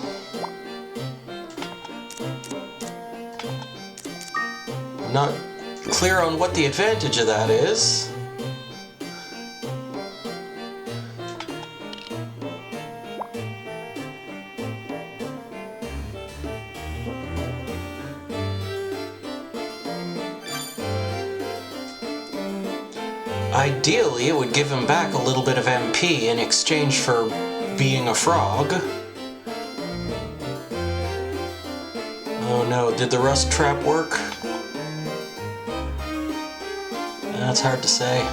I'm not clear on what the advantage of that is. Ideally, it would give him back a little bit of MP in exchange for being a frog. Oh no, did the rust trap work? That's hard to say. I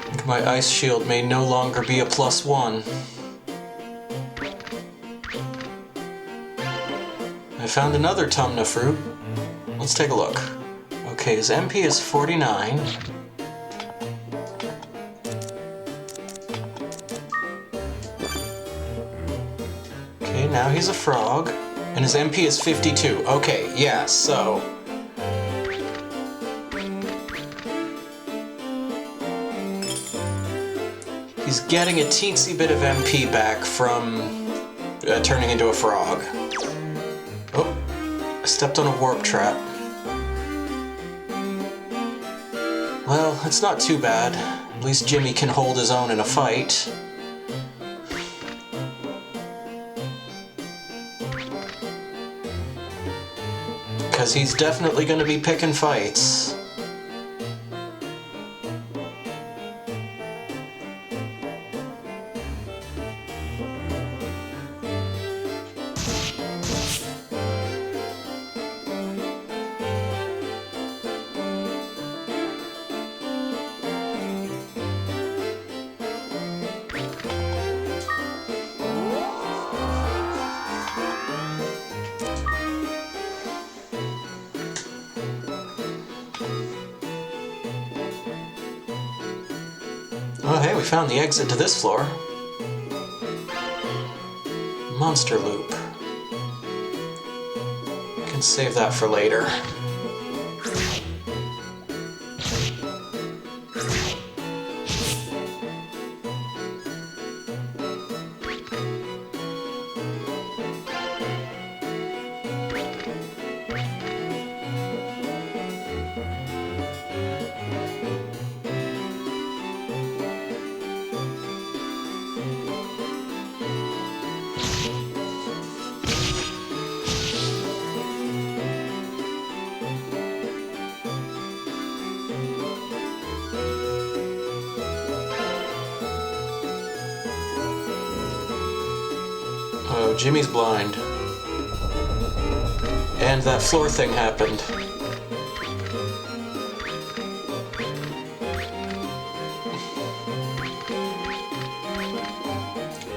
think my ice shield may no longer be a +1. I found another tumna fruit. Let's take a look. Okay, his MP is 49. Okay, now he's a frog. And his MP is 52. Okay, yeah, so... he's getting a teensy bit of MP back from turning into a frog. Oh, I stepped on a warp trap. Well, it's not too bad. At least Jimmy can hold his own in a fight. Because he's definitely going to be picking fights. Oh hey, we found the exit to this floor. Monster loop. Can save that for later. Oh, Jimmy's blind. And that floor thing happened.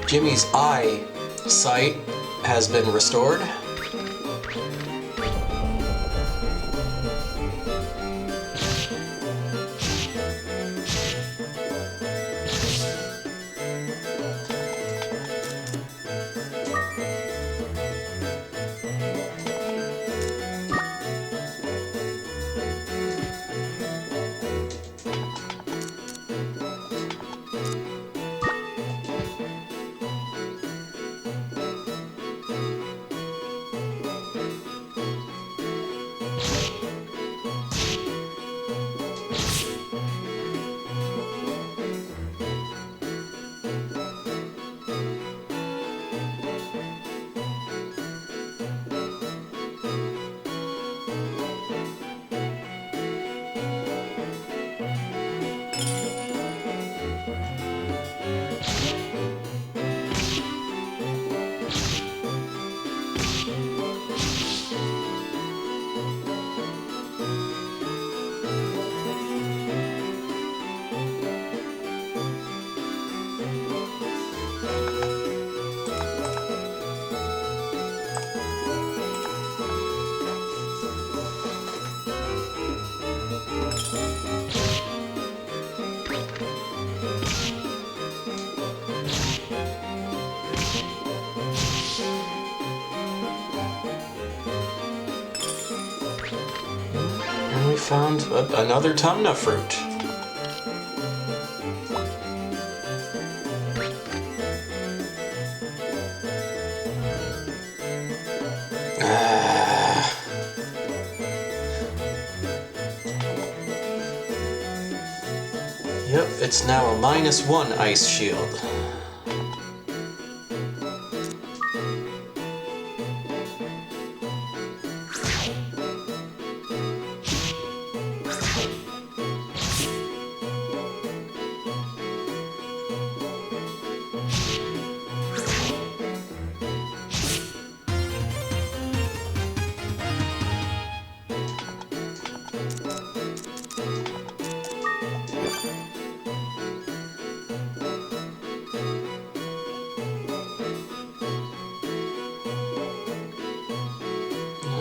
Jimmy's eye sight has been restored. And we found another Tumna fruit. Yep, it's now a -1 ice shield.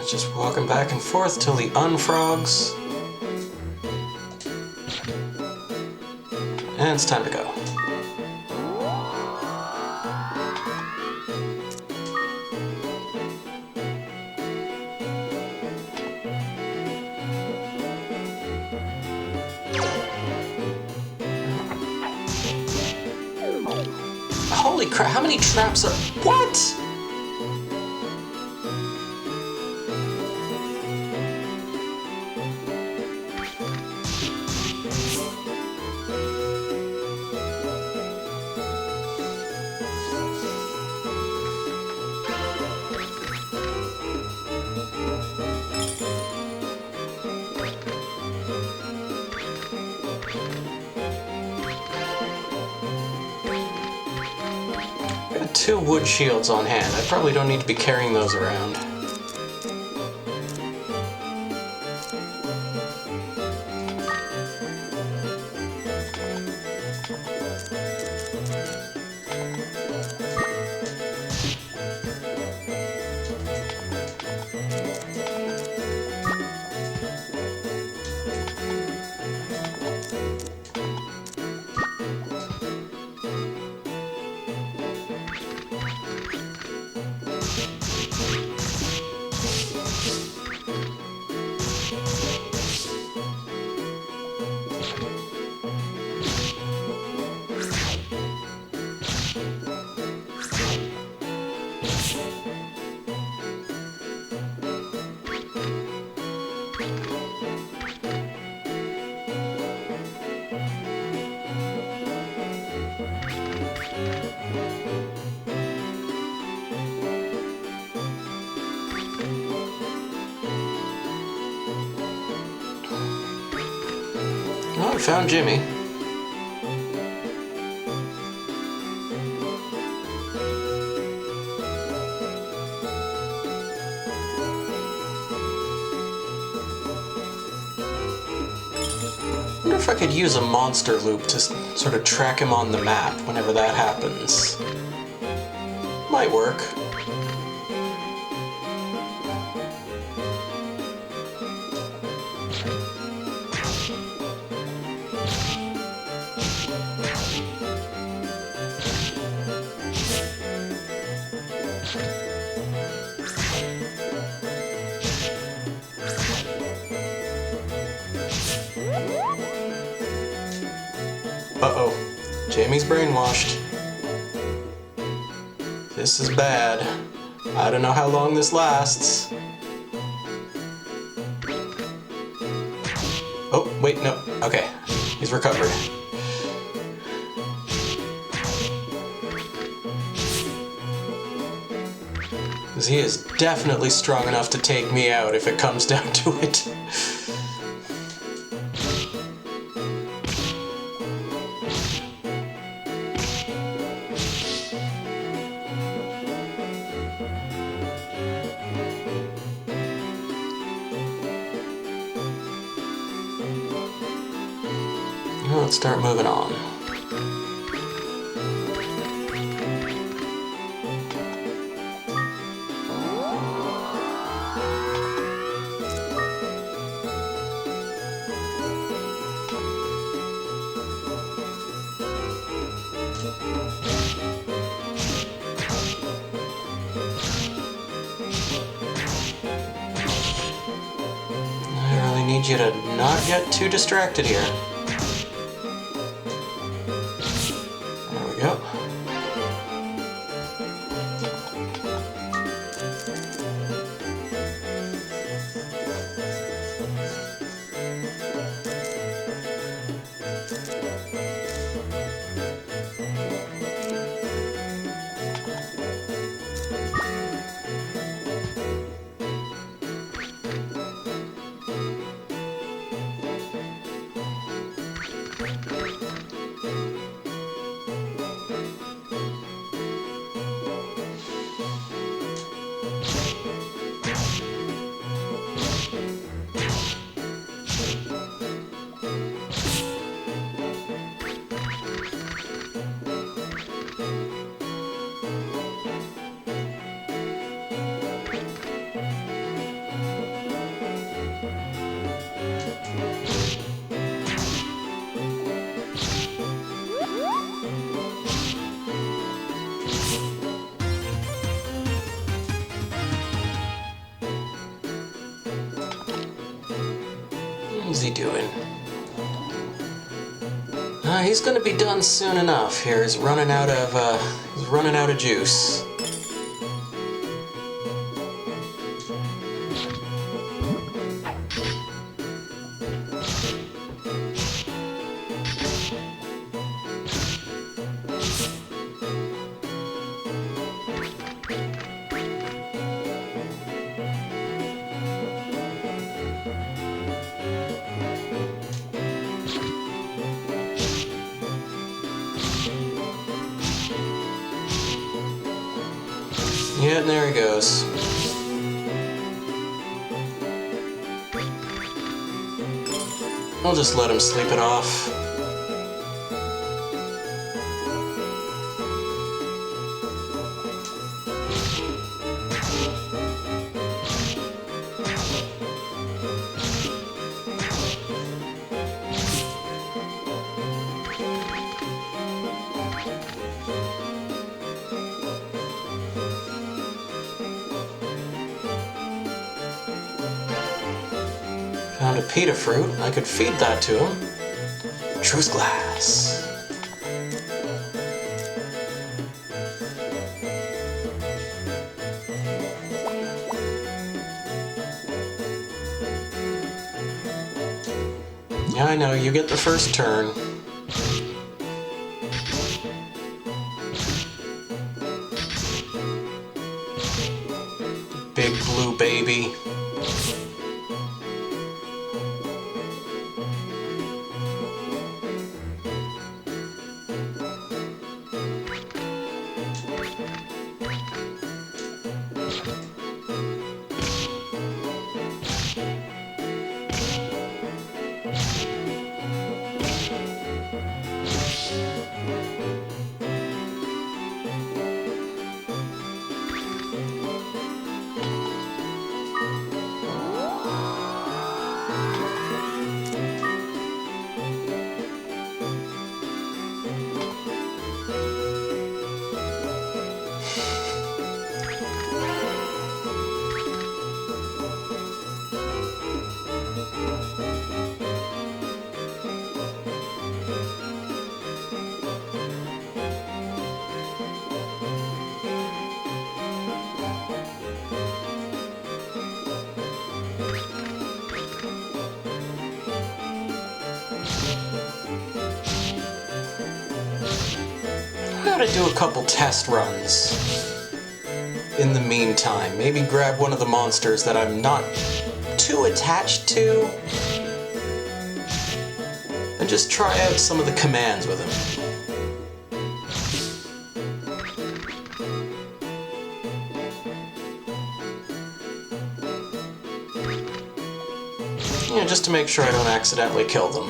Just walking back and forth till he unfrogs. And it's time to go. Holy crap, how many traps are... What? I got 2 wood shields on hand. I probably don't need to be carrying those around. Oh, we found Jimmy. I wonder if I could use a monster loop to sort of track him on the map whenever that happens. Might work. Uh-oh. Jamie's brainwashed. This is bad. I don't know how long this lasts. Oh, wait, no. Okay. He's recovered. Because he is definitely strong enough to take me out if it comes down to it. Let's start moving on. I really need you to not get too distracted here. Yep. What's he doing? He's gonna be done soon enough. Here, he's running out of juice. Yeah, and there he goes. I'll just let him sleep it off. Found a pita fruit. I could feed that to him. Truth glass. Yeah, I know, you get the first turn. Big blue baby. ought to do a couple test runs in the meantime. Maybe grab one of the monsters that I'm not too attached to and just try out some of the commands with him. Yeah, just to make sure I don't accidentally kill them.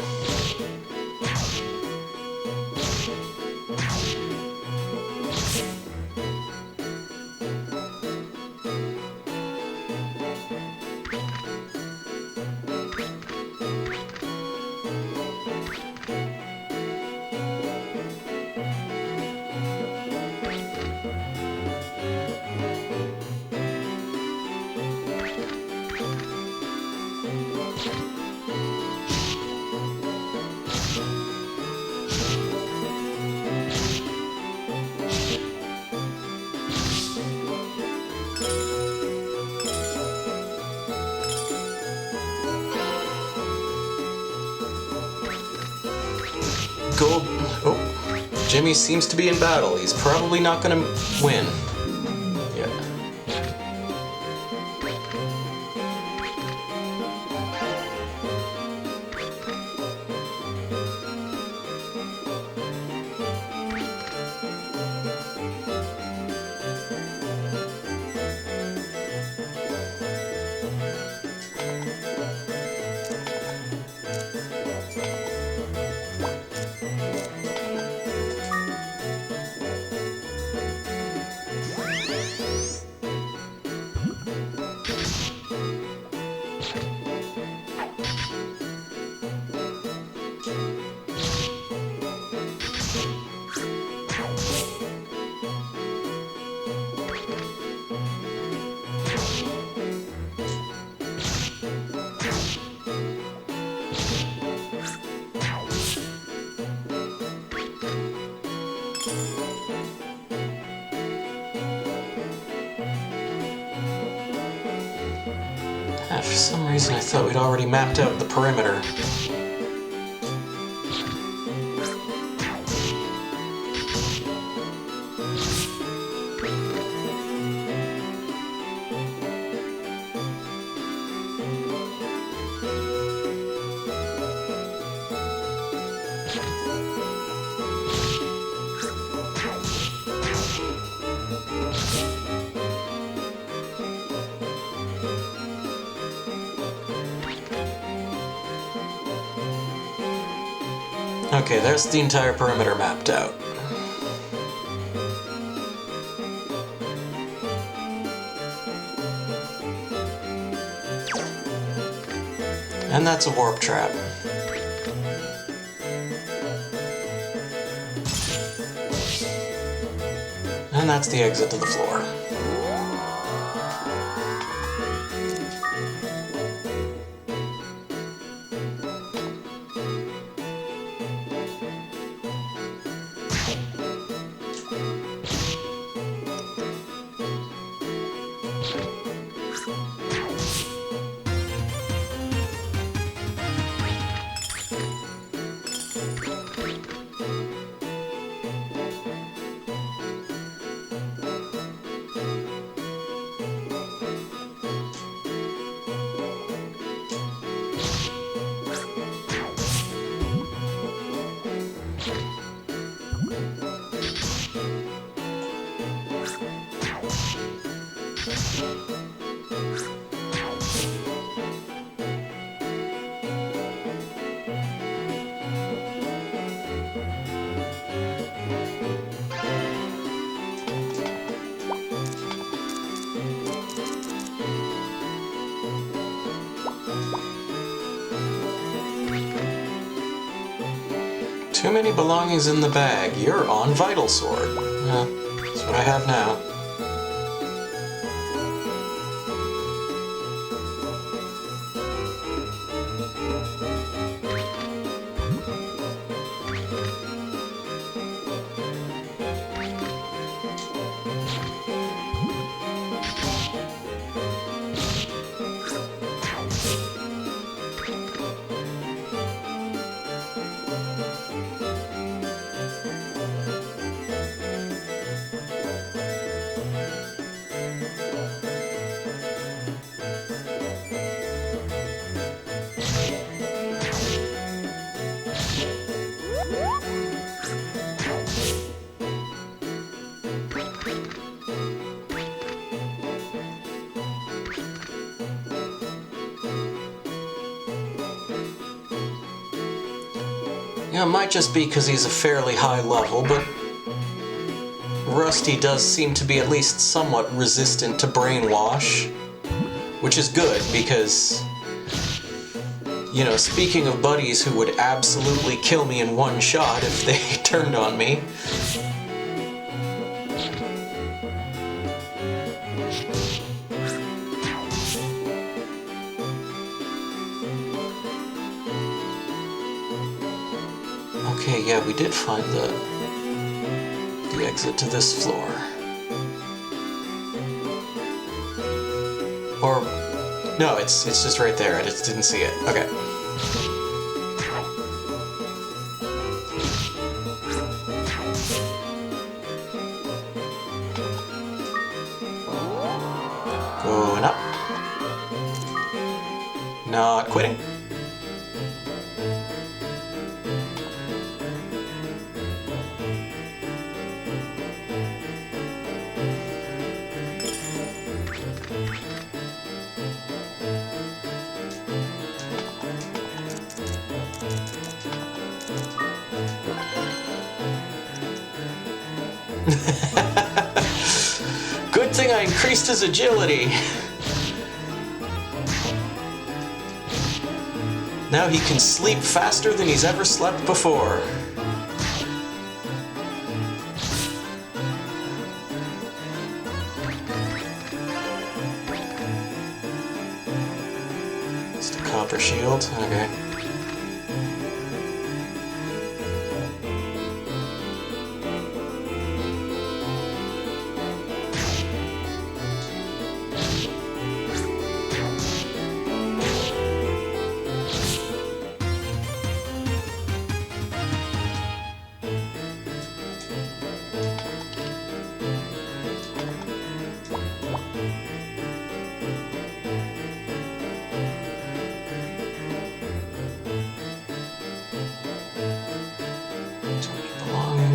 Gold. Oh, Jimmy seems to be in battle. He's probably not gonna win. Yeah. For some reason I thought we'd already mapped out the perimeter. Okay, there's the entire perimeter mapped out. And that's a warp trap. And that's the exit to the floor. Too many belongings in the bag. You're on Vital Sword. That's what I have now. You know, it might just be because he's a fairly high level, but Rusty does seem to be at least somewhat resistant to brainwash, which is good because, you know, speaking of buddies who would absolutely kill me in one shot if they turned on me. Okay, yeah, we did find the exit to this floor. Or, no, it's just right there. I just didn't see it. Okay. Going up. Not quitting. Good thing I increased his agility. Now he can sleep faster than he's ever slept before. Just a copper shield. Okay.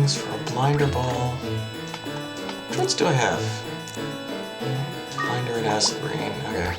For a blinder ball. Which ones do I have? Blinder and acid rain. Okay.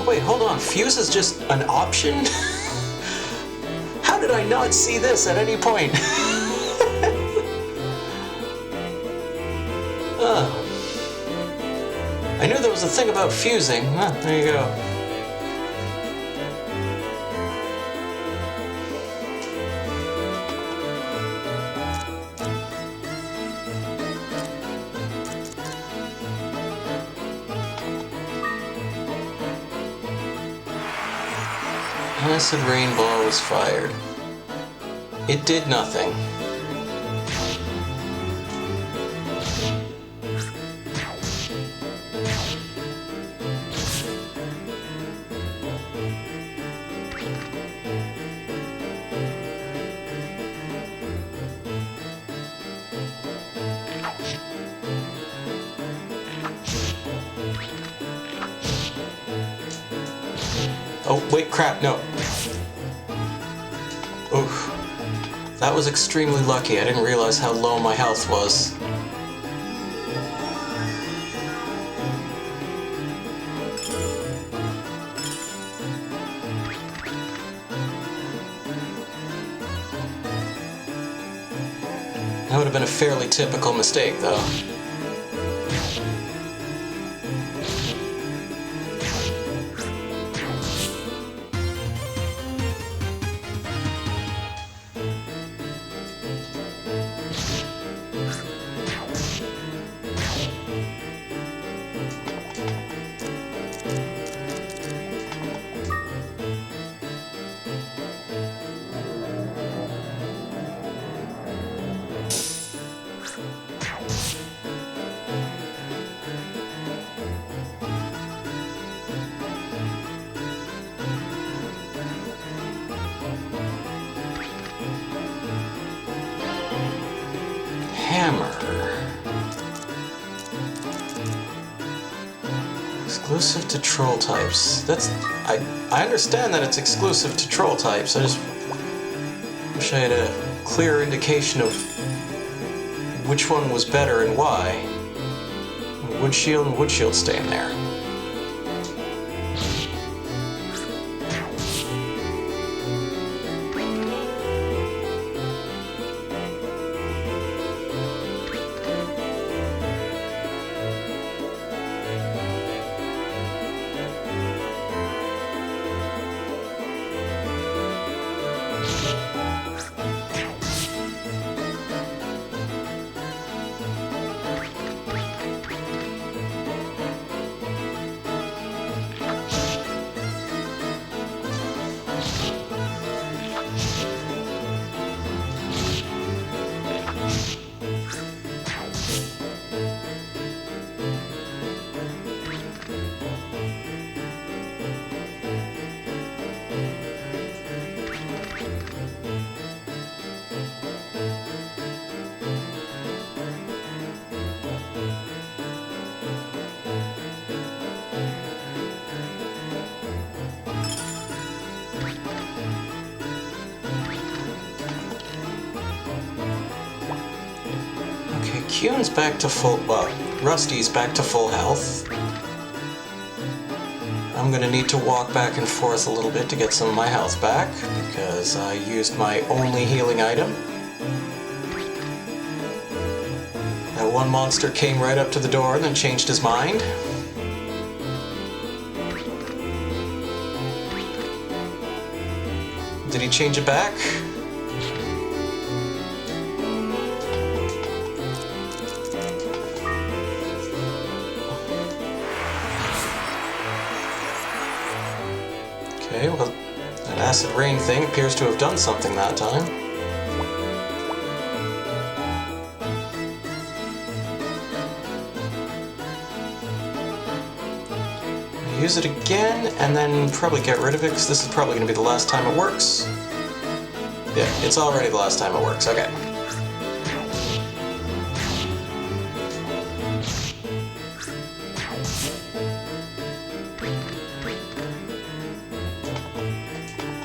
Wait, hold on. Fuse is just an option? How did I not see this at any point? I knew there was a thing about fusing. There you go. Acid rain ball was fired. It did nothing. Oh, wait, crap, no. Oof. That was extremely lucky. I didn't realize how low my health was. That would have been a fairly typical mistake, though. hammer. Exclusive to troll types. I understand that it's exclusive to troll types. I just wish I had a clear indication of which one was better and why. Wood shield and wood shield staying there. Kuhn's back to full, well, Rusty's back to full health. I'm gonna need to walk back and forth a little bit to get some of my health back, because I used my only healing item. That one monster came right up to the door and then changed his mind. Did he change it back? Okay, well, that acid rain thing appears to have done something that time. Use it again, and then probably get rid of it, because this is probably going to be the last time it works. Yeah, it's already the last time it works. Okay.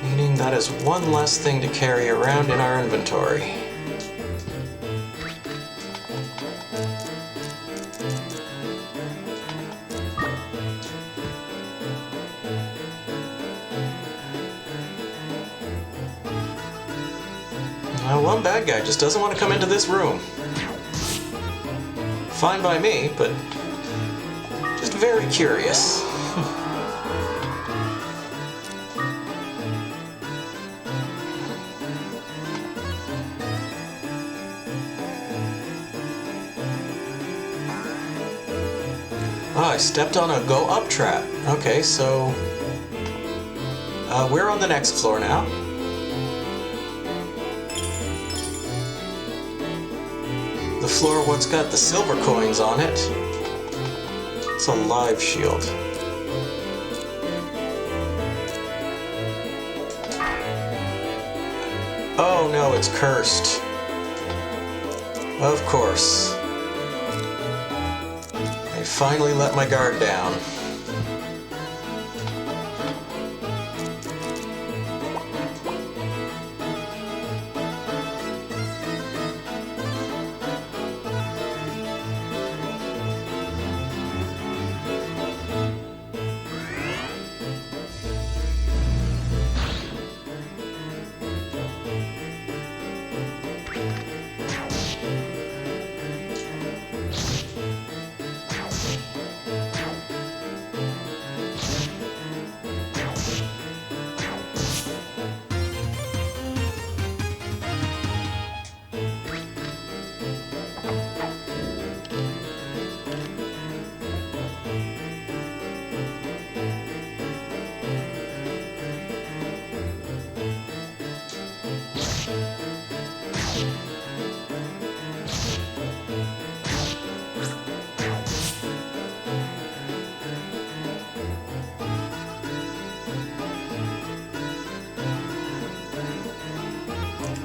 Meaning that is one less thing to carry around in our inventory. One bad guy just doesn't want to come into this room. Fine by me, but just very curious. Oh, I stepped on a go up trap. Okay, so we're on the next floor now. The floor what's got the silver coins on it. It's a live shield. Oh no, it's cursed. Of course. I finally let my guard down.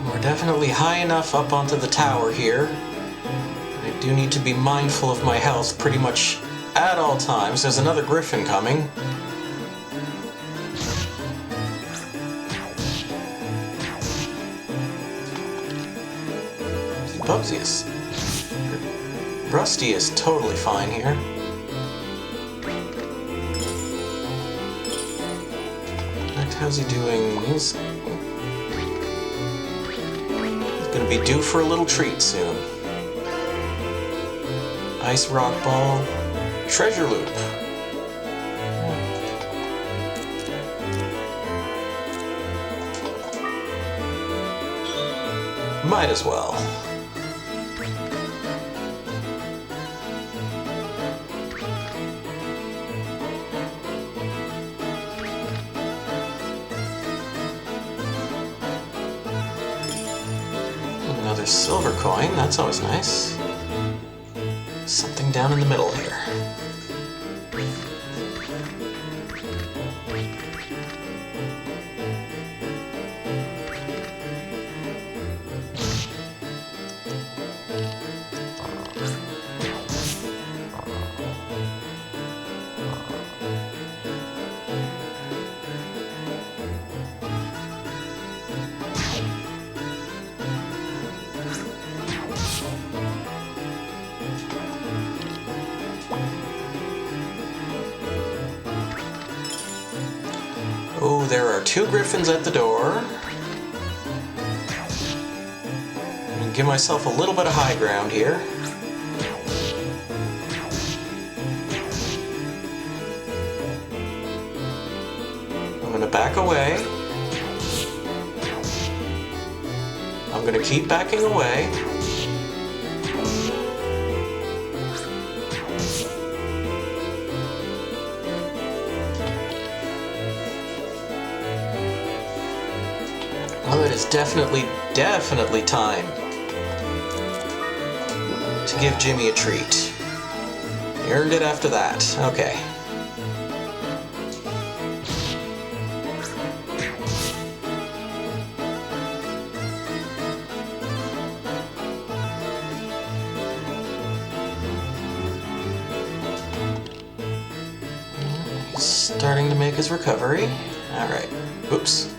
We're definitely high enough up onto the tower here do need to be mindful of my health pretty much at all times. There's another griffin coming. Bubsy is... Rusty is totally fine here. How's he doing? He's gonna be due for a little treat soon. Ice rock ball. Treasure loop. Might as well. Another silver coin, that's always nice. Something down in the middle here. Oh, there are 2 griffins at the door. I'm gonna give myself a little bit of high ground here. I'm gonna back away. I'm gonna keep backing away. Well, it is definitely time to give Jimmy a treat. He earned it after that. Okay. He's starting to make his recovery. All right. Oops.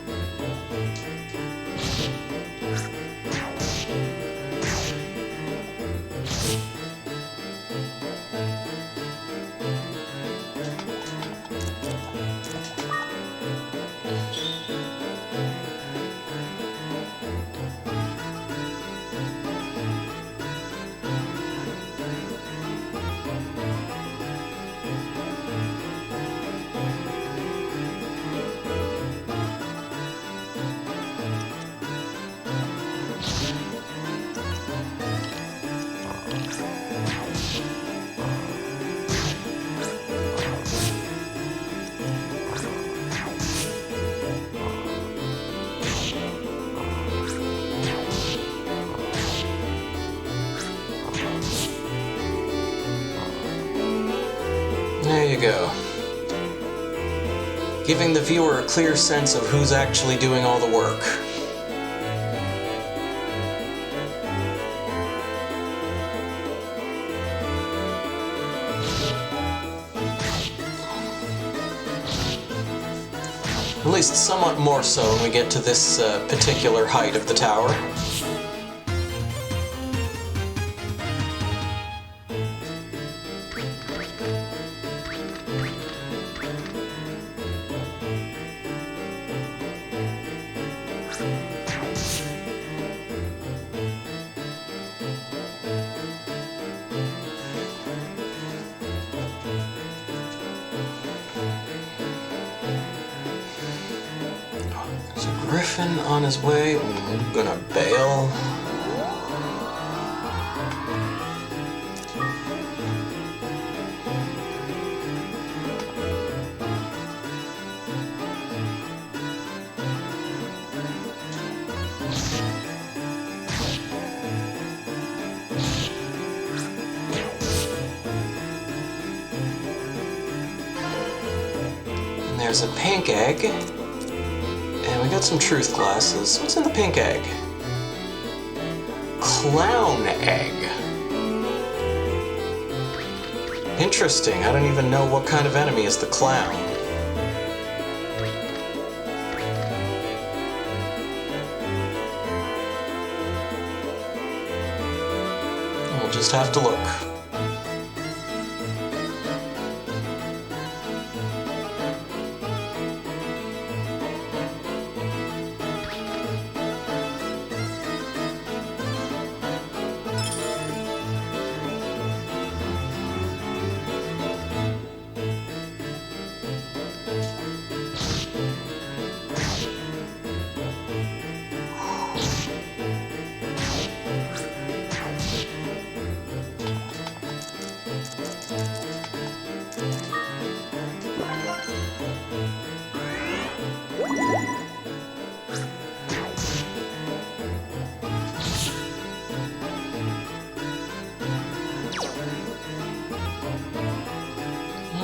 There you go. Giving the viewer a clear sense of who's actually doing all the work. At least somewhat more so when we get to this particular height of the tower. There's a griffin on his way. I'm gonna bail. And there's a pink egg. And we got some truth glasses. What's in the pink egg? Clown egg. Interesting. I don't even know what kind of enemy is the clown. We'll just have to look.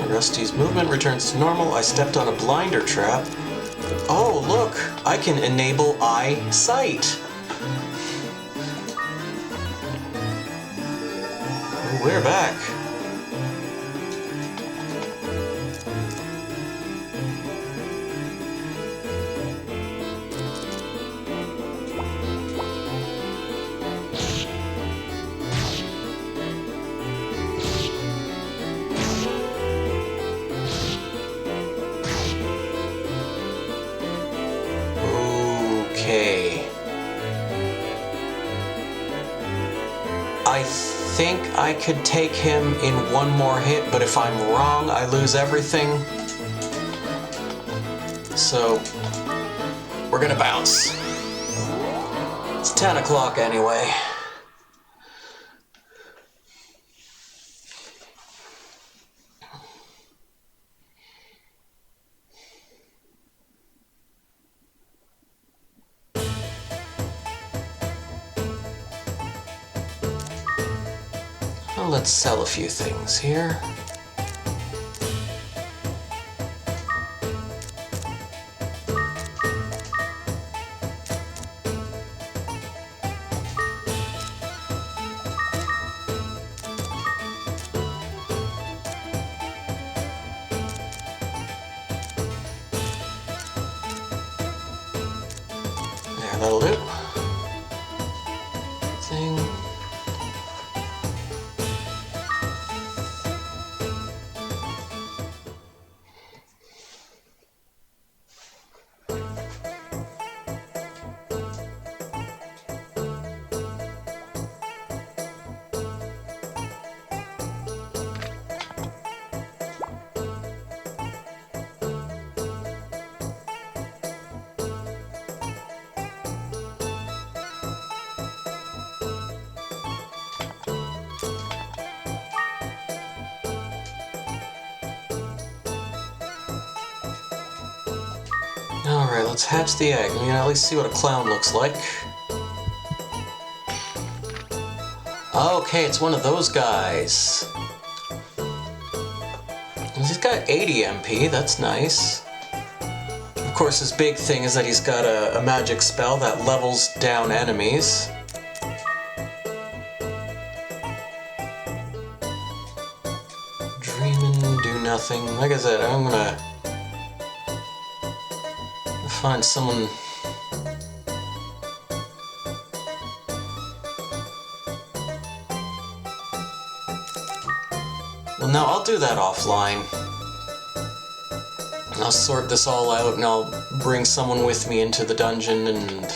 Rusty's movement returns to normal. I stepped on a blinder trap. Oh, look! I can enable eyesight! We're back. Okay. I think I could take him in one more hit, but if I'm wrong, I lose everything. So, we're gonna bounce. It's 10 o'clock anyway. Well, let's sell a few things here. Yeah, that'll do. Thing. Alright, let's hatch the egg. I mean, at least see what a clown looks like. Okay, it's one of those guys. He's got 80 MP, that's nice. Of course, his big thing is that he's got a magic spell that levels down enemies. Dreamin', do nothing. Like I said, I'm gonna find someone. Well, no, I'll do that offline. I'll sort this all out and I'll bring someone with me into the dungeon and...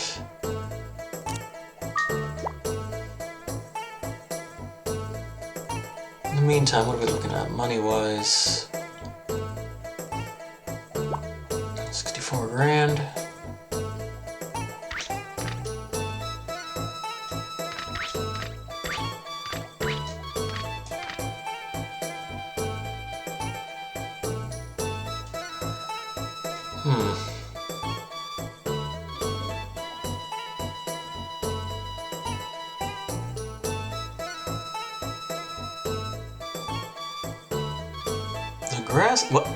In the meantime, what are we looking at money-wise? 64 grand. The grass? What?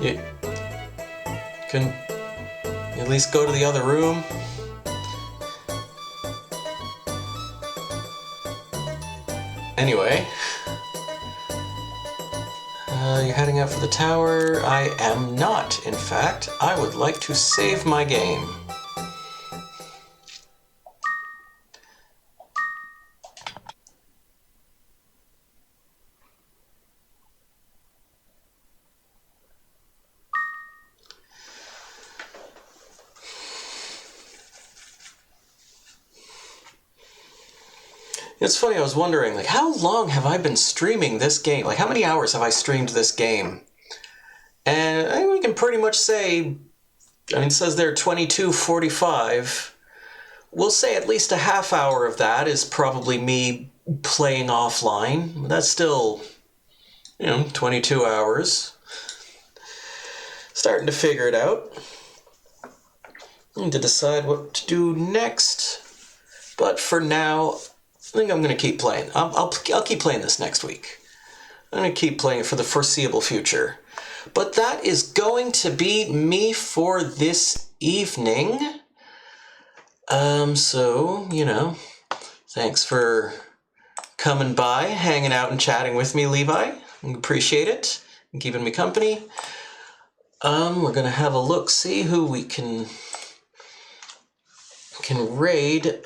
You can at least go to the other room. Anyway, you're heading out for the tower. I am not, in fact. I would like to save my game. It's funny, I was wondering, like, how long have I been streaming this game? Like, how many hours have I streamed this game? And I think we can pretty much say, I mean, it says there 22:45. We'll say at least a half hour of that is probably me playing offline. That's still, 22 hours. Starting to figure it out. Need to decide what to do next. But for now, I think I'm going to keep playing. I'll keep playing this next week. I'm going to keep playing it for the foreseeable future. But that is going to be me for this evening. So, thanks for coming by, hanging out and chatting with me, Levi. I appreciate it and keeping me company. We're going to have a look, see who we can raid.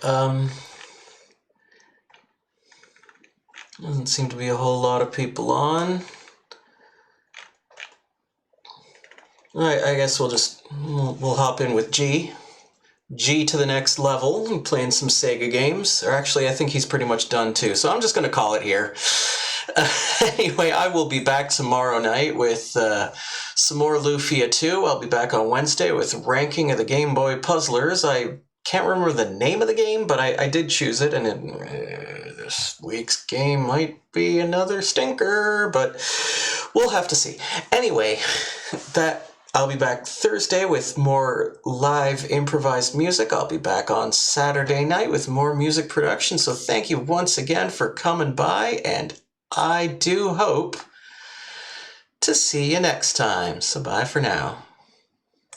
Doesn't seem to be a whole lot of people on. I guess we'll hop in with G. G to the next level, playing some Sega games. Or actually, I think he's pretty much done too. So I'm just going to call it here. Anyway, I will be back tomorrow night with some more Lufia 2. I'll be back on Wednesday with Ranking of the Game Boy Puzzlers. I can't remember the name of the game, but I did choose it, and this week's game might be another stinker, but we'll have to see. Anyway, I'll be back Thursday with more live improvised music. I'll be back on Saturday night with more music production. So thank you once again for coming by, and I do hope to see you next time. So bye for now.